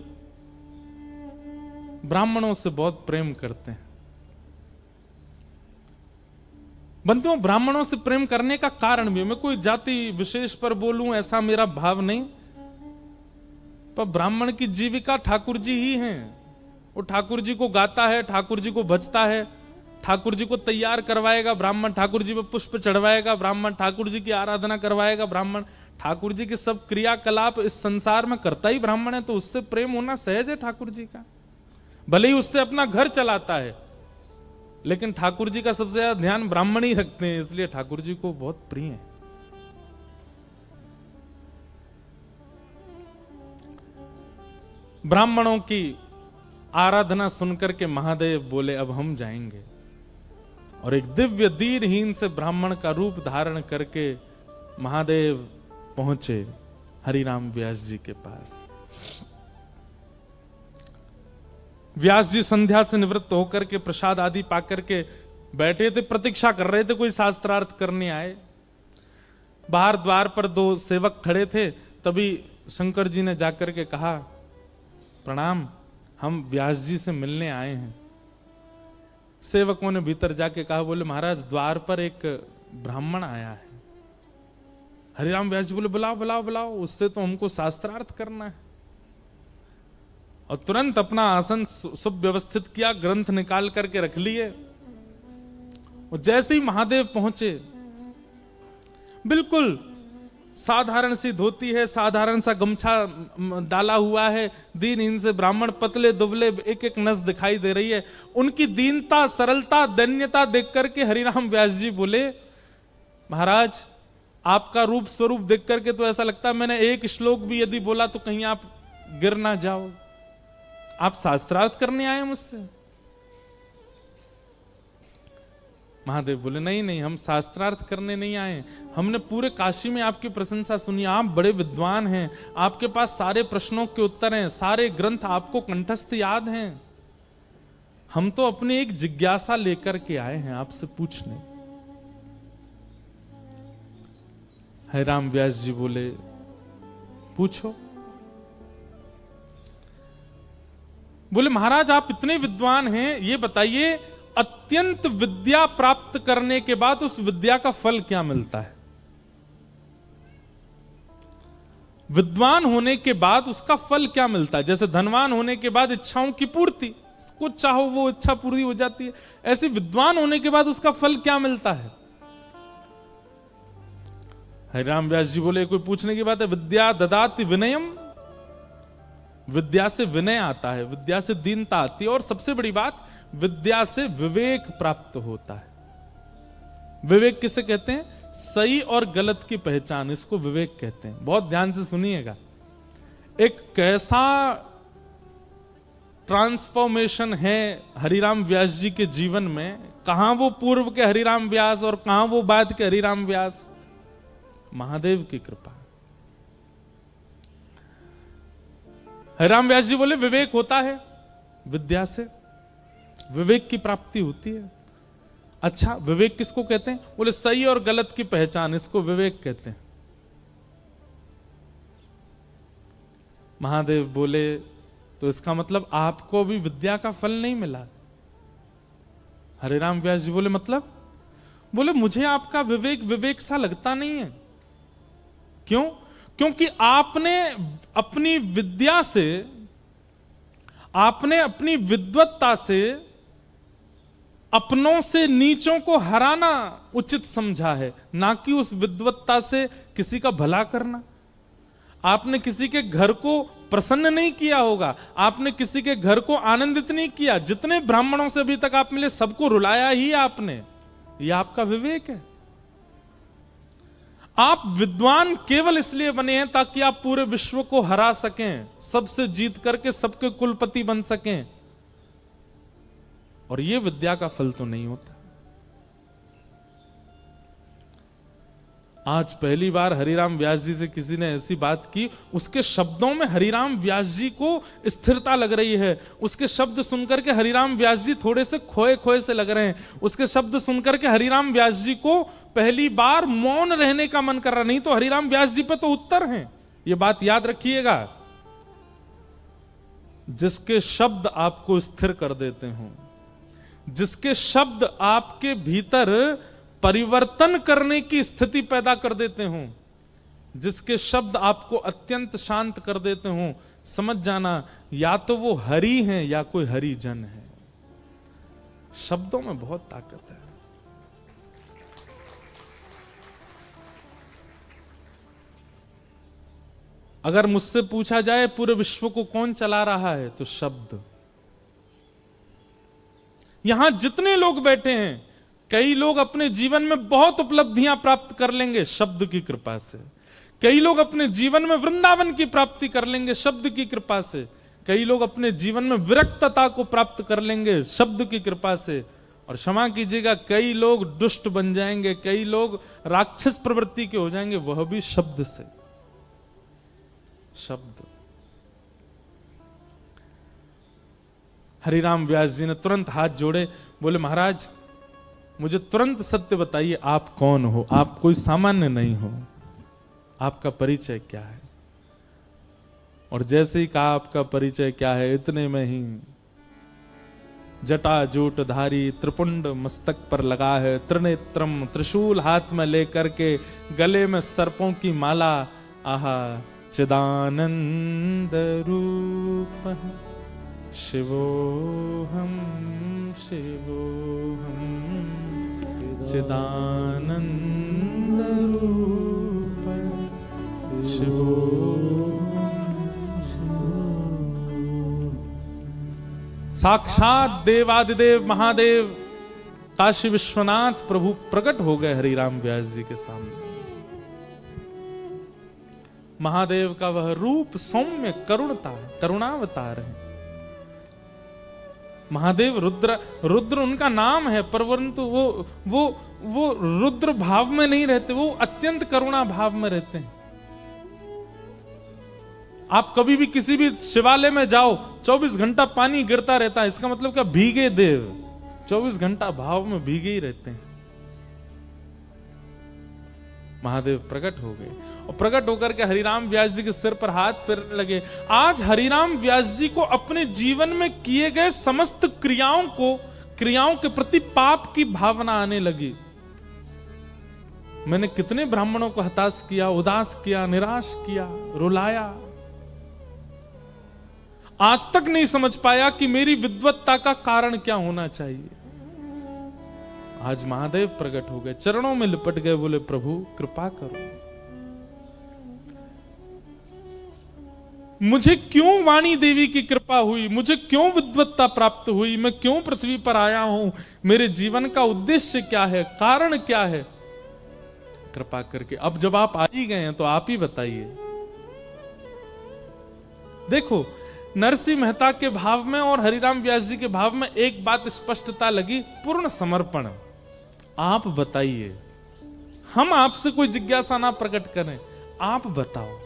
ब्राह्मणों से बहुत प्रेम करते हैं। बंधुओं, ब्राह्मणों से प्रेम करने का कारण भी, मैं कोई जाति विशेष पर बोलूं ऐसा मेरा भाव नहीं, पर ब्राह्मण की जीविका ठाकुर जी ही हैं। वो ठाकुर जी को गाता है, ठाकुर जी को भजता है, ठाकुर जी को तैयार करवाएगा ब्राह्मण, ठाकुर जी पे पुष्प चढ़वाएगा ब्राह्मण, ठाकुर जी की आराधना करवाएगा ब्राह्मण, ठाकुर जी के सब क्रियाकलाप इस संसार में करता ही ब्राह्मण है, तो उससे प्रेम होना सहज है ठाकुर जी का। भले ही उससे अपना घर चलाता है, लेकिन ठाकुर जी का सबसे ज्यादा ध्यान ब्राह्मण ही रखते हैं, इसलिए ठाकुर जी को बहुत प्रिय है। ब्राह्मणों की आराधना सुनकर के महादेव बोले अब हम जाएंगे, और एक दिव्य दीनहीन से ब्राह्मण का रूप धारण करके महादेव पहुंचे हरिराम व्यास जी के पास। व्यास जी संध्या से निवृत्त होकर के प्रसाद आदि पाकर के बैठे थे, प्रतीक्षा कर रहे थे कोई शास्त्रार्थ करने आए। बाहर द्वार पर 2 सेवक खड़े थे, तभी शंकर जी ने जाकर के कहा प्रणाम, हम व्यास जी से मिलने आए हैं। सेवकों ने भीतर जाके कहा, बोले महाराज द्वार पर एक ब्राह्मण आया है। हरिराम व्यास जी बोले बुलाओ बुलाओ बुलाओ, उससे तो हमको शास्त्रार्थ करना है। और तुरंत अपना आसन सुव्यवस्थित किया, ग्रंथ निकाल करके रख लिए। और जैसे ही महादेव पहुंचे, बिल्कुल साधारण सी धोती है, साधारण सा गमछा डाला हुआ है, दीनहीन से ब्राह्मण, पतले दुबले, एक एक नस दिखाई दे रही है। उनकी दीनता, सरलता, दैन्यता देख करके हरिराम व्यास जी बोले महाराज आपका रूप स्वरूप देख करके तो ऐसा लगता है मैंने एक श्लोक भी यदि बोला तो कहीं आप गिर ना जाओ। आप शास्त्रार्थ करने आए मुझसे? महादेव बोले नहीं नहीं, हम शास्त्रार्थ करने नहीं आए, हमने पूरे काशी में आपकी प्रशंसा सुनी, आप बड़े विद्वान हैं, आपके पास सारे प्रश्नों के उत्तर हैं, सारे ग्रंथ आपको कंठस्थ याद हैं। हम तो अपनी एक जिज्ञासा लेकर के आए हैं आपसे पूछने। हरिराम व्यास जी बोले पूछो। बोले महाराज आप इतने विद्वान हैं, ये बताइए अत्यंत विद्या प्राप्त करने के बाद उस विद्या का फल क्या मिलता है? विद्वान होने के बाद उसका फल क्या मिलता है? जैसे धनवान होने के बाद इच्छाओं की पूर्ति, कुछ चाहो वो इच्छा पूरी हो जाती है, ऐसे विद्वान होने के बाद उसका फल क्या मिलता है? हरिराम व्यास जी बोले कोई पूछने की बात है? विद्या ददाति विनयम, विद्या से विनय आता है, विद्या से दीनता आती है, और सबसे बड़ी बात विद्या से विवेक प्राप्त होता है। विवेक किसे कहते हैं? सही और गलत की पहचान, इसको विवेक कहते हैं। बहुत ध्यान से सुनिएगा, एक कैसा ट्रांसफॉर्मेशन है हरिराम व्यास जी के जीवन में। कहां वो पूर्व के हरिराम व्यास और कहां वो बाद के हरिराम व्यास? महादेव की कृपा। हरिराम व्यास जी बोले विवेक होता है, विद्या से विवेक की प्राप्ति होती है। अच्छा, विवेक किसको कहते हैं? बोले सही और गलत की पहचान, इसको विवेक कहते हैं। महादेव बोले तो इसका मतलब आपको भी विद्या का फल नहीं मिला? हरिराम व्यास जी बोले मतलब? बोले मुझे आपका विवेक विवेक सा लगता नहीं है। क्यों? क्योंकि आपने अपनी विद्या से, आपने अपनी विद्वत्ता से अपनों से नीचों को हराना उचित समझा है, ना कि उस विद्वत्ता से किसी का भला करना। आपने किसी के घर को प्रसन्न नहीं किया होगा, आपने किसी के घर को आनंदित नहीं किया। जितने ब्राह्मणों से अभी तक आप मिले सबको रुलाया ही आपने, यह आपका विवेक है। आप विद्वान केवल इसलिए बने हैं ताकि आप पूरे विश्व को हरा सकें, सबसे जीत करके सबके कुलपति बन सकें, और यह विद्या का फल तो नहीं होता। आज पहली बार हरिराम व्यास जी से किसी ने ऐसी बात की, उसके शब्दों में हरिराम व्यास जी को स्थिरता लग रही है। उसके शब्द सुनकर के हरिराम व्यास जी थोड़े से खोए खोए से लग रहे हैं। उसके शब्द सुनकर के हरिराम व्यास जी को पहली बार मौन रहने का मन कर रहा। नहीं तो हरिराम व्यास जी पे तो उत्तर हैं, ये बात याद रखिएगा। जिसके शब्द आपको स्थिर कर देते हो, जिसके शब्द आपके भीतर परिवर्तन करने की स्थिति पैदा कर देते हो, जिसके शब्द आपको अत्यंत शांत कर देते हो, समझ जाना या तो वो हरि हैं या कोई हरिजन है। शब्दों में बहुत ताकत है। अगर मुझसे पूछा जाए पूरे विश्व को कौन चला रहा है, तो शब्द। यहां जितने लोग बैठे हैं, कई लोग अपने जीवन में बहुत उपलब्धियां प्राप्त कर लेंगे शब्द की कृपा से। कई लोग अपने जीवन में वृंदावन की प्राप्ति कर लेंगे शब्द की कृपा से। कई लोग अपने जीवन में विरक्तता को प्राप्त कर लेंगे शब्द की कृपा से। और क्षमा कीजिएगा, कई लोग दुष्ट बन जाएंगे, कई लोग राक्षस प्रवृत्ति के हो जाएंगे, वह भी शब्द से। शब्द। हरिराम व्यास जी ने तुरंत हाथ जोड़े, बोले महाराज मुझे तुरंत सत्य बताइए, आप कौन हो? आप कोई सामान्य नहीं हो, आपका परिचय क्या है? और जैसे ही कहा आपका परिचय क्या है, इतने में ही जटा जूट धारी, त्रिपुंड मस्तक पर लगा है, त्रिनेत्रम त्रिशूल हाथ में लेकर के, गले में सर्पों की माला, आहा चिदानंद रूप शिवोहम शिवोहम चिदानंद रूप शिवोहम। साक्षात देवादिदेव महादेव काशी विश्वनाथ प्रभु प्रकट हो गए हरिराम व्यास जी के सामने। महादेव का वह रूप सौम्य करुणावतार है। महादेव रुद्र, रुद्र उनका नाम है, परंतु वो रुद्र भाव में नहीं रहते, वो अत्यंत करुणा भाव में रहते हैं। आप कभी भी किसी भी शिवालय में जाओ, 24 घंटा पानी गिरता रहता है, इसका मतलब क्या? भीगे देव 24 घंटा भाव में भीगे ही रहते हैं। महादेव प्रकट हो गए और प्रकट होकर के हरिराम व्यास जी के सिर पर हाथ फेरने लगे। आज हरिराम व्यास जी को अपने जीवन में किए गए समस्त क्रियाओं के प्रति पाप की भावना आने लगी। मैंने कितने ब्राह्मणों को हताश किया, उदास किया, निराश किया, रुलाया। आज तक नहीं समझ पाया कि मेरी विद्वत्ता का कारण क्या होना चाहिए। आज महादेव प्रकट हो गए, चरणों में लिपट गए, बोले प्रभु कृपा करो। मुझे क्यों वाणी देवी की कृपा हुई, मुझे क्यों विद्वत्ता प्राप्त हुई, मैं क्यों पृथ्वी पर आया हूं, मेरे जीवन का उद्देश्य क्या है, कारण क्या है, कृपा करके। अब जब आप आ ही गए हैं तो आप ही बताइए। देखो, नरसिंह मेहता के भाव में और हरिराम व्यास जी के भाव में एक बात स्पष्टता लगी, पूर्ण समर्पण। आप बताइए, हम आपसे कोई जिज्ञासा ना प्रकट करें, आप बताओ,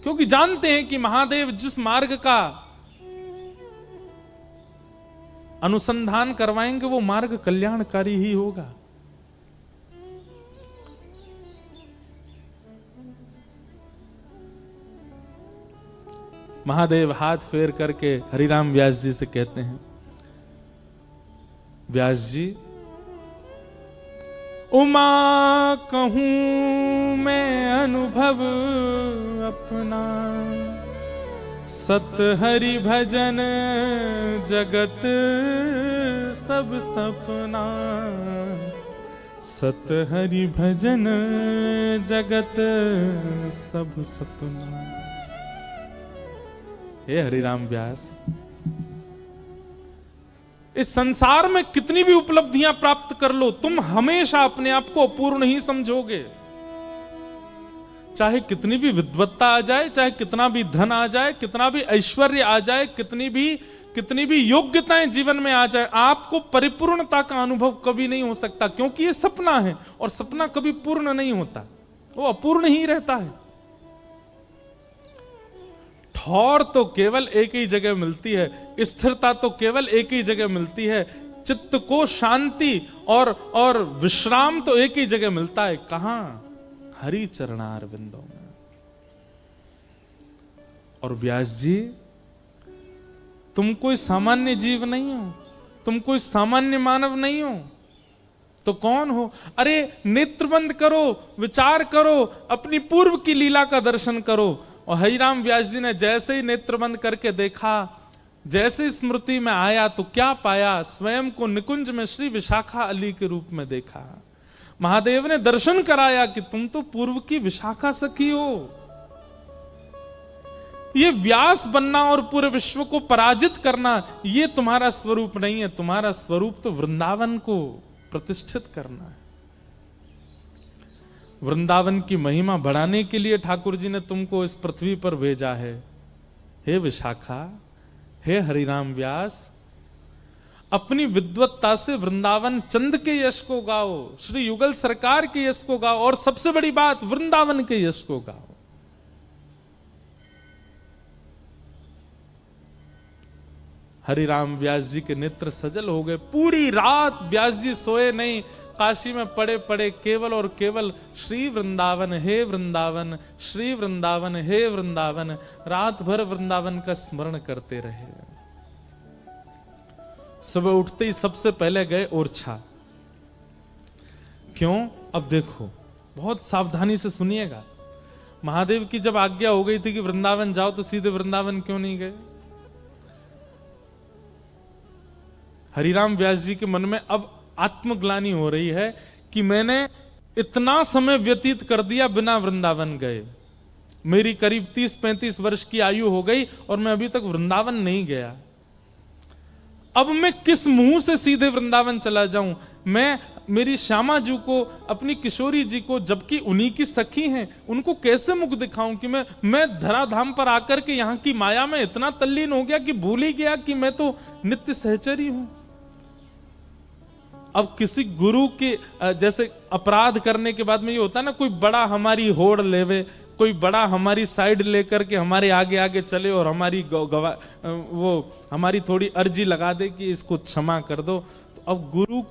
क्योंकि जानते हैं कि महादेव जिस मार्ग का अनुसंधान करवाएंगे वो मार्ग कल्याणकारी ही होगा। महादेव हाथ फेर करके हरिराम व्यास जी से कहते हैं, व्यास जी, उमा कहूं मैं अनुभव अपना, सत हरि भजन जगत सब सपना, सत हरि भजन जगत सब सपना। हे हरिराम व्यास, इस संसार में कितनी भी उपलब्धियां प्राप्त कर लो, तुम हमेशा अपने आप को अपूर्ण ही समझोगे। चाहे कितनी भी विद्वत्ता आ जाए, चाहे कितना भी धन आ जाए, कितना भी ऐश्वर्य आ जाए, कितनी भी योग्यताएं जीवन में आ जाए, आपको परिपूर्णता का अनुभव कभी नहीं हो सकता, क्योंकि ये सपना है और सपना कभी पूर्ण नहीं होता, वो अपूर्ण ही रहता है। ठौर तो केवल एक ही जगह मिलती है, स्थिरता तो केवल एक ही जगह मिलती है, चित्त को शांति और विश्राम तो एक ही जगह मिलता है। कहां? हरि चरणार बिंदों में। और व्यास जी, तुम कोई सामान्य जीव नहीं हो, तुम कोई सामान्य मानव नहीं हो, तो कौन हो? अरे नेत्र बंद करो, विचार करो, अपनी पूर्व की लीला का दर्शन करो। और हरिराम व्यास जी ने जैसे ही नेत्र बंद करके देखा, जैसे स्मृति में आया, तो क्या पाया? स्वयं को निकुंज में श्री विशाखा अली के रूप में देखा। महादेव ने दर्शन कराया कि तुम तो पूर्व की विशाखा सखी हो। ये व्यास बनना और पूरे विश्व को पराजित करना, ये तुम्हारा स्वरूप नहीं है। तुम्हारा स्वरूप तो वृंदावन को प्रतिष्ठित करना है। वृंदावन की महिमा बढ़ाने के लिए ठाकुर जी ने तुमको इस पृथ्वी पर भेजा है। हे विशाखा, हे हरिराम व्यास, अपनी विद्वत्ता से वृंदावन चंद के यश को गाओ, श्री युगल सरकार के यश को गाओ, और सबसे बड़ी बात, वृंदावन के यश को गाओ। हरिराम व्यास जी के नेत्र सजल हो गए। पूरी रात व्यास जी सोए नहीं, काशी में पड़े पड़े केवल और केवल श्री वृंदावन हे वृंदावन, श्री वृंदावन हे वृंदावन, रात भर वृंदावन का स्मरण करते रहे। सुबह उठते ही सबसे पहले गए ओरछा। क्यों? अब देखो, बहुत सावधानी से सुनिएगा। महादेव की जब आज्ञा हो गई थी कि वृंदावन जाओ, तो सीधे वृंदावन क्यों नहीं गए? हरिराम व्यास जी के मन में अब आत्मग्लानि हो रही है कि मैंने इतना समय व्यतीत कर दिया बिना वृंदावन गए। मेरी करीब 30-35 वर्ष की आयु हो गई और मैं अभी तक वृंदावन नहीं गया। अब मैं किस मुंह से सीधे वृंदावन चला जाऊं? मैं मेरी श्यामा जी को, अपनी किशोरी जी को, जबकि उन्हीं की सखी हैं, उनको कैसे मुख दिखाऊं कि मैं धराधाम पर आकर के यहाँ की माया में इतना तल्लीन हो गया कि भूल ही गया कि मैं तो नित्य सहचरी हूं। अब किसी गुरु के जैसे अपराध करने के बाद में ये होता है ना, कोई बड़ा हमारी होड़ लेवे, कोई बड़ा हमारी साइड लेकर के हमारे आगे आगे चले और हमारी वो हमारी थोड़ी अर्जी लगा दे कि इसको क्षमा कर दो। तो अब गुरु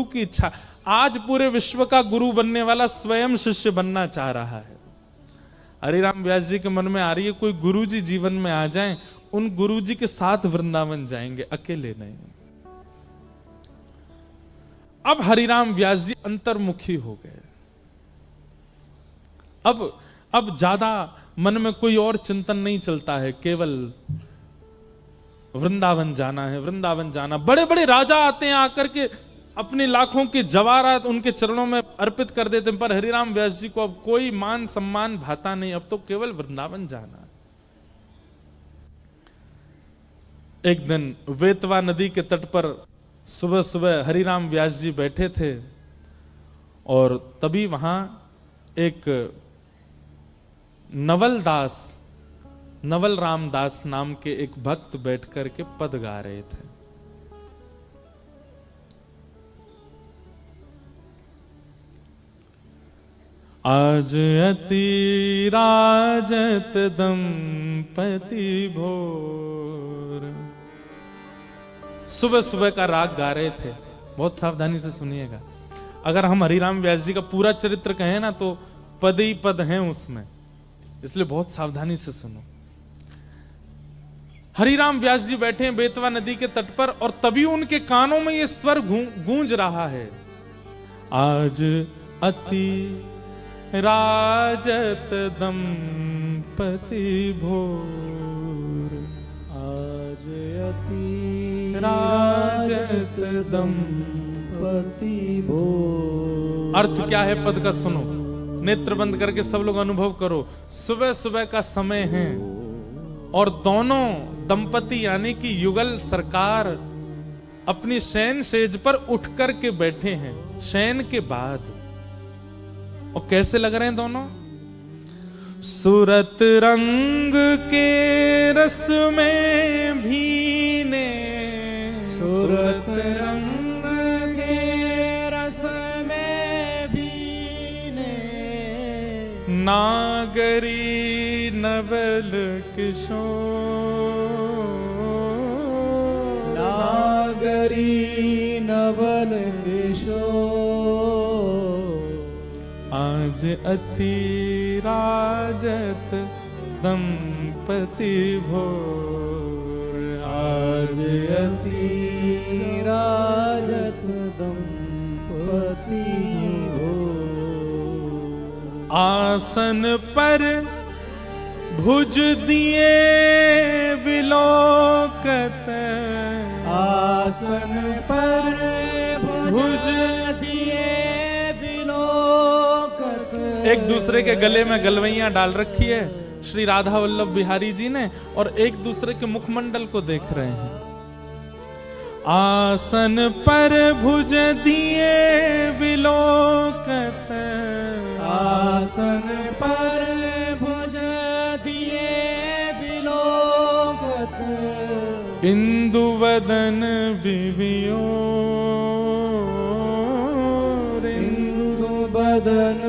की इच्छा, आज पूरे विश्व का गुरु बनने वाला स्वयं शिष्य बनना चाह रहा है। हरिराम व्यास जी के मन में आ रही है कोई गुरु जी जीवन में आ जाएं, उन गुरु जी के साथ वृंदावन जाएंगे, अकेले नहीं। अब हरिराम व्यास जी अंतर्मुखी हो गए। अब ज्यादा मन में कोई और चिंतन नहीं चलता है, केवल वृंदावन जाना है, वृंदावन जाना। बड़े बड़े राजा आते हैं, आकर के अपने लाखों के जवाहरात उनके चरणों में अर्पित कर देते हैं, पर हरिराम व्यास जी को अब कोई मान सम्मान भाता नहीं, अब तो केवल वृंदावन जाना है। एक दिन वेतवा नदी के तट पर सुबह सुबह हरिराम व्यास जी बैठे थे और तभी वहां एक नवल रामदास नाम के एक भक्त बैठ करके पद गा रहे थे। आज अति राजत दंपति भोर, सुबह सुबह का राग गा रहे थे। बहुत सावधानी से सुनिएगा, अगर हम हरिराम व्यास जी का पूरा चरित्र कहें ना तो पद ही पद हैं उसमें, इसलिए बहुत सावधानी से सुनो। हरिराम व्यास जी बैठे हैं बेतवा नदी के तट पर और तभी उनके कानों में ये स्वर गूंज रहा है, आज अति राजत दंपति भोर, आज अति राजत दंपति भोर। अर्थ क्या है पद का सुनो, नेत्र बंद करके सब लोग अनुभव करो। सुबह सुबह का समय है और दोनों दंपति यानी कि युगल सरकार अपनी शयन सेज पर उठ करके बैठे हैं शयन के बाद। और कैसे लग रहे हैं दोनों? सूरत रंग के रस में भीने, सूरत रंग के रस में भीने, नागरी नवल किशोर, नागरी नवल किशोर, आज अति राजत दंपति भोर, आज अति राजत दंपति भोर। आसन पर भुज दिए विलोकत, आसन पर भुज दिए विलोकत। एक दूसरे के गले में गलवैयां डाल रखी है श्री राधा वल्लभ बिहारी जी ने और एक दूसरे के मुखमंडल को देख रहे हैं। आसन पर भुज दिए विलोकत, आसन पर भुज दिए विलोकत। इंदु वदन विवियो, इंदु बदन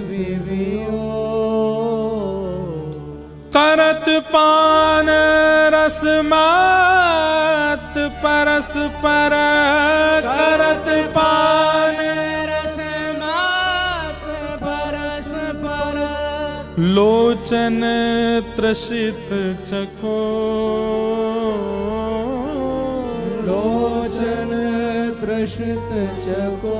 विवियो। करत पान रस मात परस्पर, करत पान रस मात परस्पर। लोचन त्रसित चको, लोचन त्रसित चको।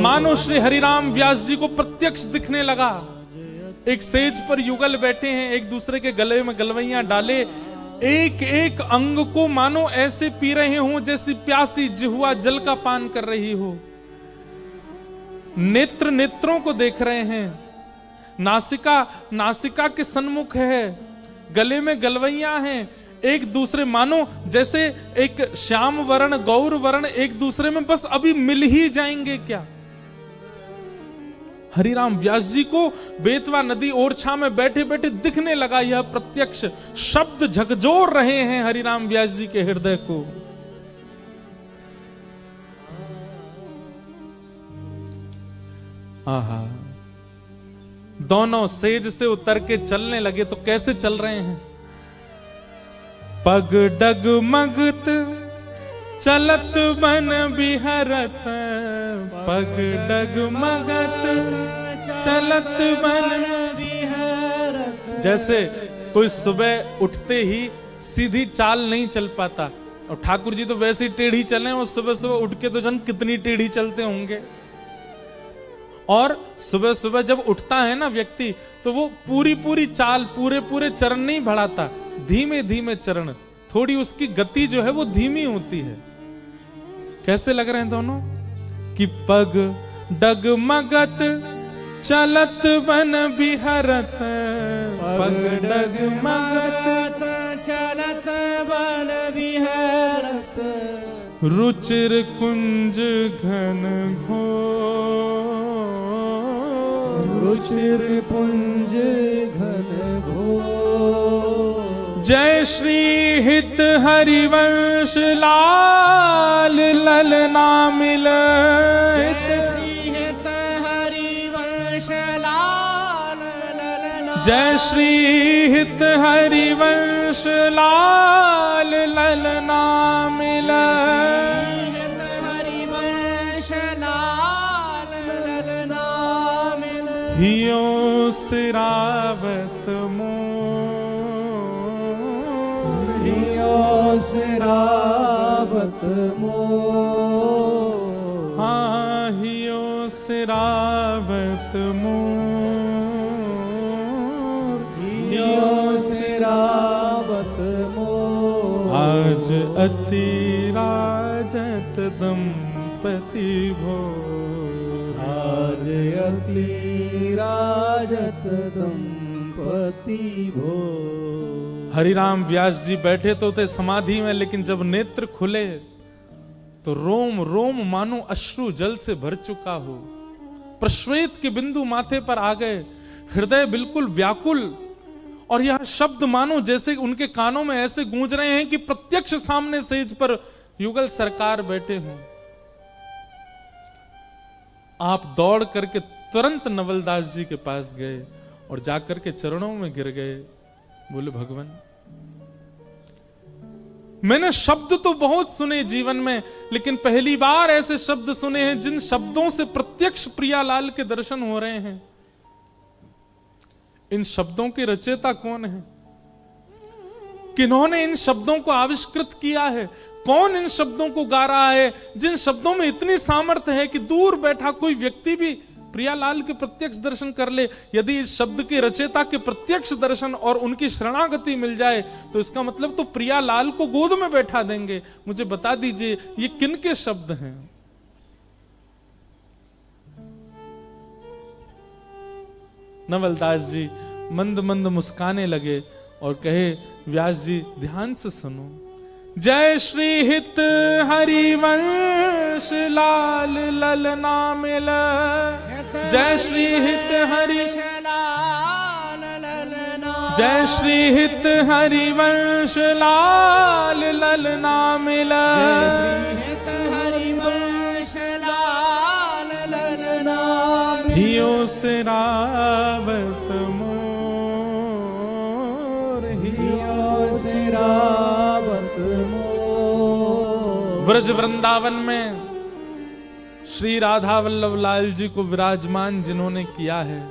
मानो श्री हरिराम व्यास जी को प्रत्यक्ष दिखने लगा। एक सेज पर युगल बैठे हैं, एक दूसरे के गले में गलवैयां डाले, एक एक अंग को मानो ऐसे पी रहे हो जैसी प्यासी जिह्वा जल का पान कर रही हो। नेत्र नेत्रों को देख रहे हैं, नासिका नासिका के सन्मुख है, गले में गलवैयां हैं, एक दूसरे, मानो जैसे एक श्याम वर्ण गौर वर्ण एक दूसरे में बस अभी मिल ही जाएंगे क्या। हरिराम व्यास जी को बेतवा नदी ओरछा में बैठे बैठे दिखने लगा यह प्रत्यक्ष शब्द झकझोर रहे हैं हरिराम व्यास जी के हृदय को। आहा, दोनों सेज से उतर के चलने लगे तो कैसे चल रहे हैं? पग डगमगत चलत बन बिहरत, पग डगमगत चलत बन बिहरत। जैसे कोई सुबह उठते ही सीधी चाल नहीं चल पाता, और ठाकुर जी तो वैसे ही टेढ़ी चले, और सुबह सुबह उठ के तो जन कितनी टेढ़ी चलते होंगे। और सुबह सुबह जब उठता है ना व्यक्ति, तो वो पूरी पूरी चाल, पूरे पूरे चरण नहीं बढ़ाता, धीमे धीमे चरण, थोड़ी उसकी गति जो है वो धीमी होती है। कैसे लग रहे हैं दोनों? कि पग डगमगत चलत बन बिहरत, पग डगमगत चलत बन बिहरत। रुचिर कुंज घन घोर, रुचिर पुंज घन घोर। जय श्री हित हरिवंश लाल ललना मिल, जय श्री हित हरिवंश लाल ललना, जय श्री हित हरिवंश लाल ललना मिल। हियो सिरावत मोर, हियो सिरावत मोर। हाँ, हियो सिरावत मोर, हियो सिरावत मोर। आज अति राजत दंपति भोर, आज अति राजत दंपति भोर। हरिराम व्यास जी बैठे तो थे समाधि में, लेकिन जब नेत्र खुले तो रोम रोम मानो अश्रु जल से भर चुका हो। प्रश्वेत के बिंदु माथे पर आ गए, हृदय बिल्कुल व्याकुल, और यह शब्द मानो जैसे उनके कानों में ऐसे गूंज रहे हैं कि प्रत्यक्ष सामने सेज पर युगल सरकार बैठे हों। आप दौड़ करके तुरंत नवलदास जी के पास गए और जाकर के चरणों में गिर गए। बोले, भगवान, मैंने शब्द तो बहुत सुने जीवन में, लेकिन पहली बार ऐसे शब्द सुने हैं जिन शब्दों से प्रत्यक्ष प्रियालाल के दर्शन हो रहे हैं। इन शब्दों के रचयिता कौन है? किन्होंने इन शब्दों को आविष्कृत किया है? कौन इन शब्दों को गा रहा है, जिन शब्दों में इतनी सामर्थ्य है कि दूर बैठा कोई व्यक्ति भी प्रियालाल के प्रत्यक्ष दर्शन कर ले। यदि इस शब्द के रचयिता के प्रत्यक्ष दर्शन और उनकी शरणागति मिल जाए तो इसका मतलब तो प्रियालाल को गोद में बैठा देंगे। मुझे बता दीजिए ये किन के शब्द हैं? नवलदास जी मंद मंद मुस्काने लगे और कहे, व्यास जी ध्यान से सुनो। जय श्री हित हरिवंश लाल ललना मिल, जय श्री हित हरि, जय श्री हित हरिवंश लाल ललना मिल, हियो सिरावत मोर, हियो सिरावत मोर। ब्रज वृंदावन में श्री राधा वल्लभ लाल जी को विराजमान जिन्होंने किया है,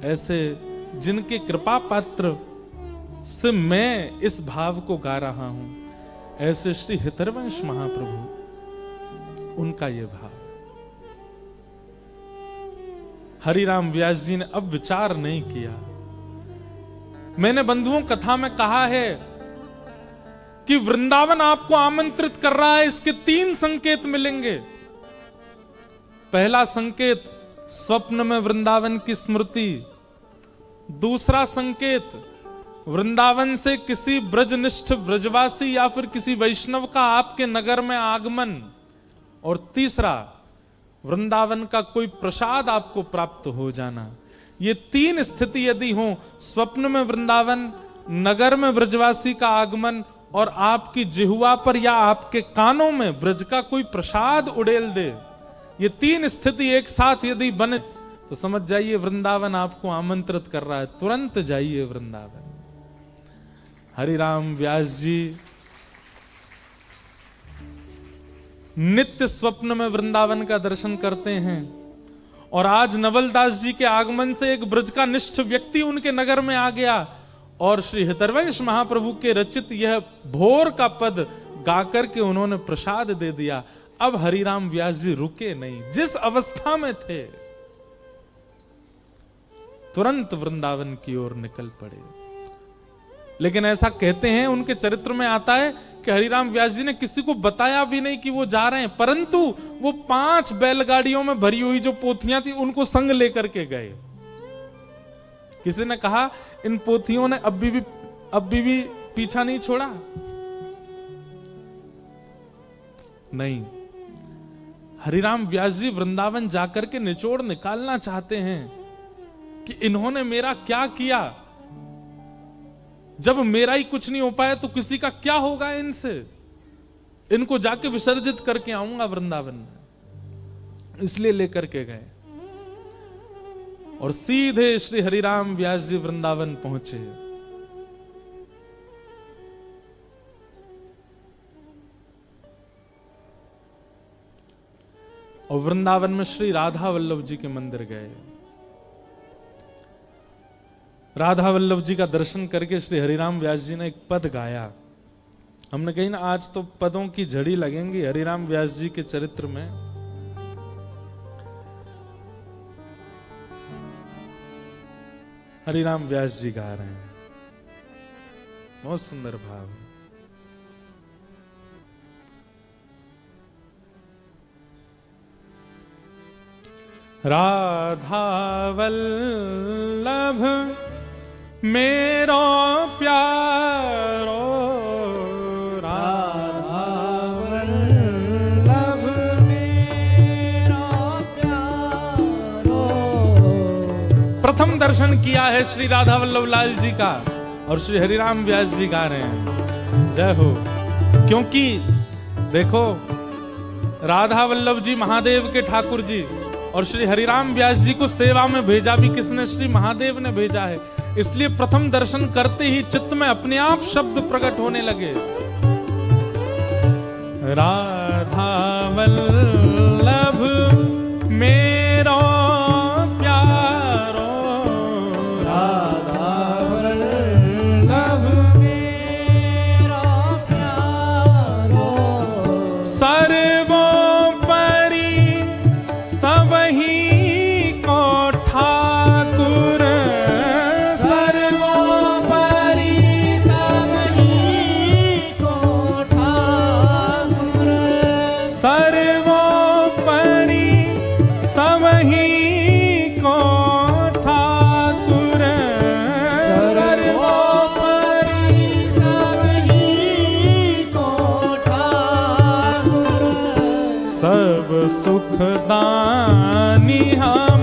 ऐसे जिनके कृपा पात्र से मैं इस भाव को गा रहा हूं, ऐसे श्री हितरवंश महाप्रभु, उनका यह भाव। हरिराम व्यास जी ने अब विचार नहीं किया। मैंने बंधुओं कथा में कहा है कि वृंदावन आपको आमंत्रित कर रहा है, इसके 3 संकेत मिलेंगे। पहला संकेत, स्वप्न में वृंदावन की स्मृति। दूसरा संकेत, वृंदावन से किसी ब्रजनिष्ठ ब्रजवासी या फिर किसी वैष्णव का आपके नगर में आगमन, और तीसरा वृंदावन का कोई प्रसाद आपको प्राप्त हो जाना। ये तीन स्थिति यदि हो, स्वप्न में वृंदावन, नगर में ब्रजवासी का आगमन, और आपकी जिह्वा पर या आपके कानों में ब्रज का कोई प्रसाद उड़ेल दे, ये तीन स्थिति एक साथ यदि बने तो समझ जाइए वृंदावन आपको आमंत्रित कर रहा है, तुरंत जाइए वृंदावन। हरिराम व्यास जी नित्य स्वप्न में वृंदावन का दर्शन करते हैं, और आज नवलदास जी के आगमन से एक ब्रज का निष्ठ व्यक्ति उनके नगर में आ गया, और श्री हितरवंश महाप्रभु के रचित यह भोर का पद गाकर के उन्होंने प्रसाद दे दिया। अब हरिराम व्यास जी रुके नहीं, जिस अवस्था में थे तुरंत वृंदावन की ओर निकल पड़े। लेकिन ऐसा कहते हैं, उनके चरित्र में आता है कि हरिराम व्यास जी ने किसी को बताया भी नहीं कि वो जा रहे हैं, परंतु वो 5 बैलगाड़ियों में भरी हुई जो पोथियां थी उनको संग लेकर के गए। किसी ने कहा इन पोथियों ने अब भी पीछा नहीं छोड़ा। नहीं, हरिराम व्यास जी वृंदावन जाकर के निचोड़ निकालना चाहते हैं कि इन्होंने मेरा क्या किया। जब मेरा ही कुछ नहीं हो पाया तो किसी का क्या होगा इनसे। इनको जाके विसर्जित करके आऊंगा वृंदावन में, इसलिए लेकर के गए। और सीधे श्री हरिराम व्यास जी वृंदावन पहुंचे। और वृंदावन में श्री राधा वल्लभ जी के मंदिर गए। राधा वल्लभ जी का दर्शन करके श्री हरिराम व्यास जी ने एक पद गाया। हमने कही ना, आज तो पदों की झड़ी लगेंगी हरिराम व्यास जी के चरित्र में। हरिराम व्यास जी गा रहे हैं, बहुत सुंदर भाव है। राधा वल्लभ मेरो प्यारो, राधा वल्लभ मेरा प्यारो। प्रथम दर्शन किया है श्री राधा वल्लभ लाल जी का, और श्री हरिराम व्यास जी गा रहे हैं जय हो। क्योंकि देखो, राधा वल्लभ जी महादेव के ठाकुर जी, और श्री हरिराम व्यास जी को सेवा में भेजा भी किसने? श्री महादेव ने भेजा है। इसलिए प्रथम दर्शन करते ही चित्त में अपने आप शब्द प्रकट होने लगे। राधा वल्लभ मेरो प्यारो, राधा वल्लभ मेरा प्यारो। सर्वोपरि सबही को ठाकुर, सर्वोपरि सबही को ठाकुर। सर्वोपरि सबही को ठाकुर, सर्वोपरि सबही को ठाकुर। सब सुख दानी हम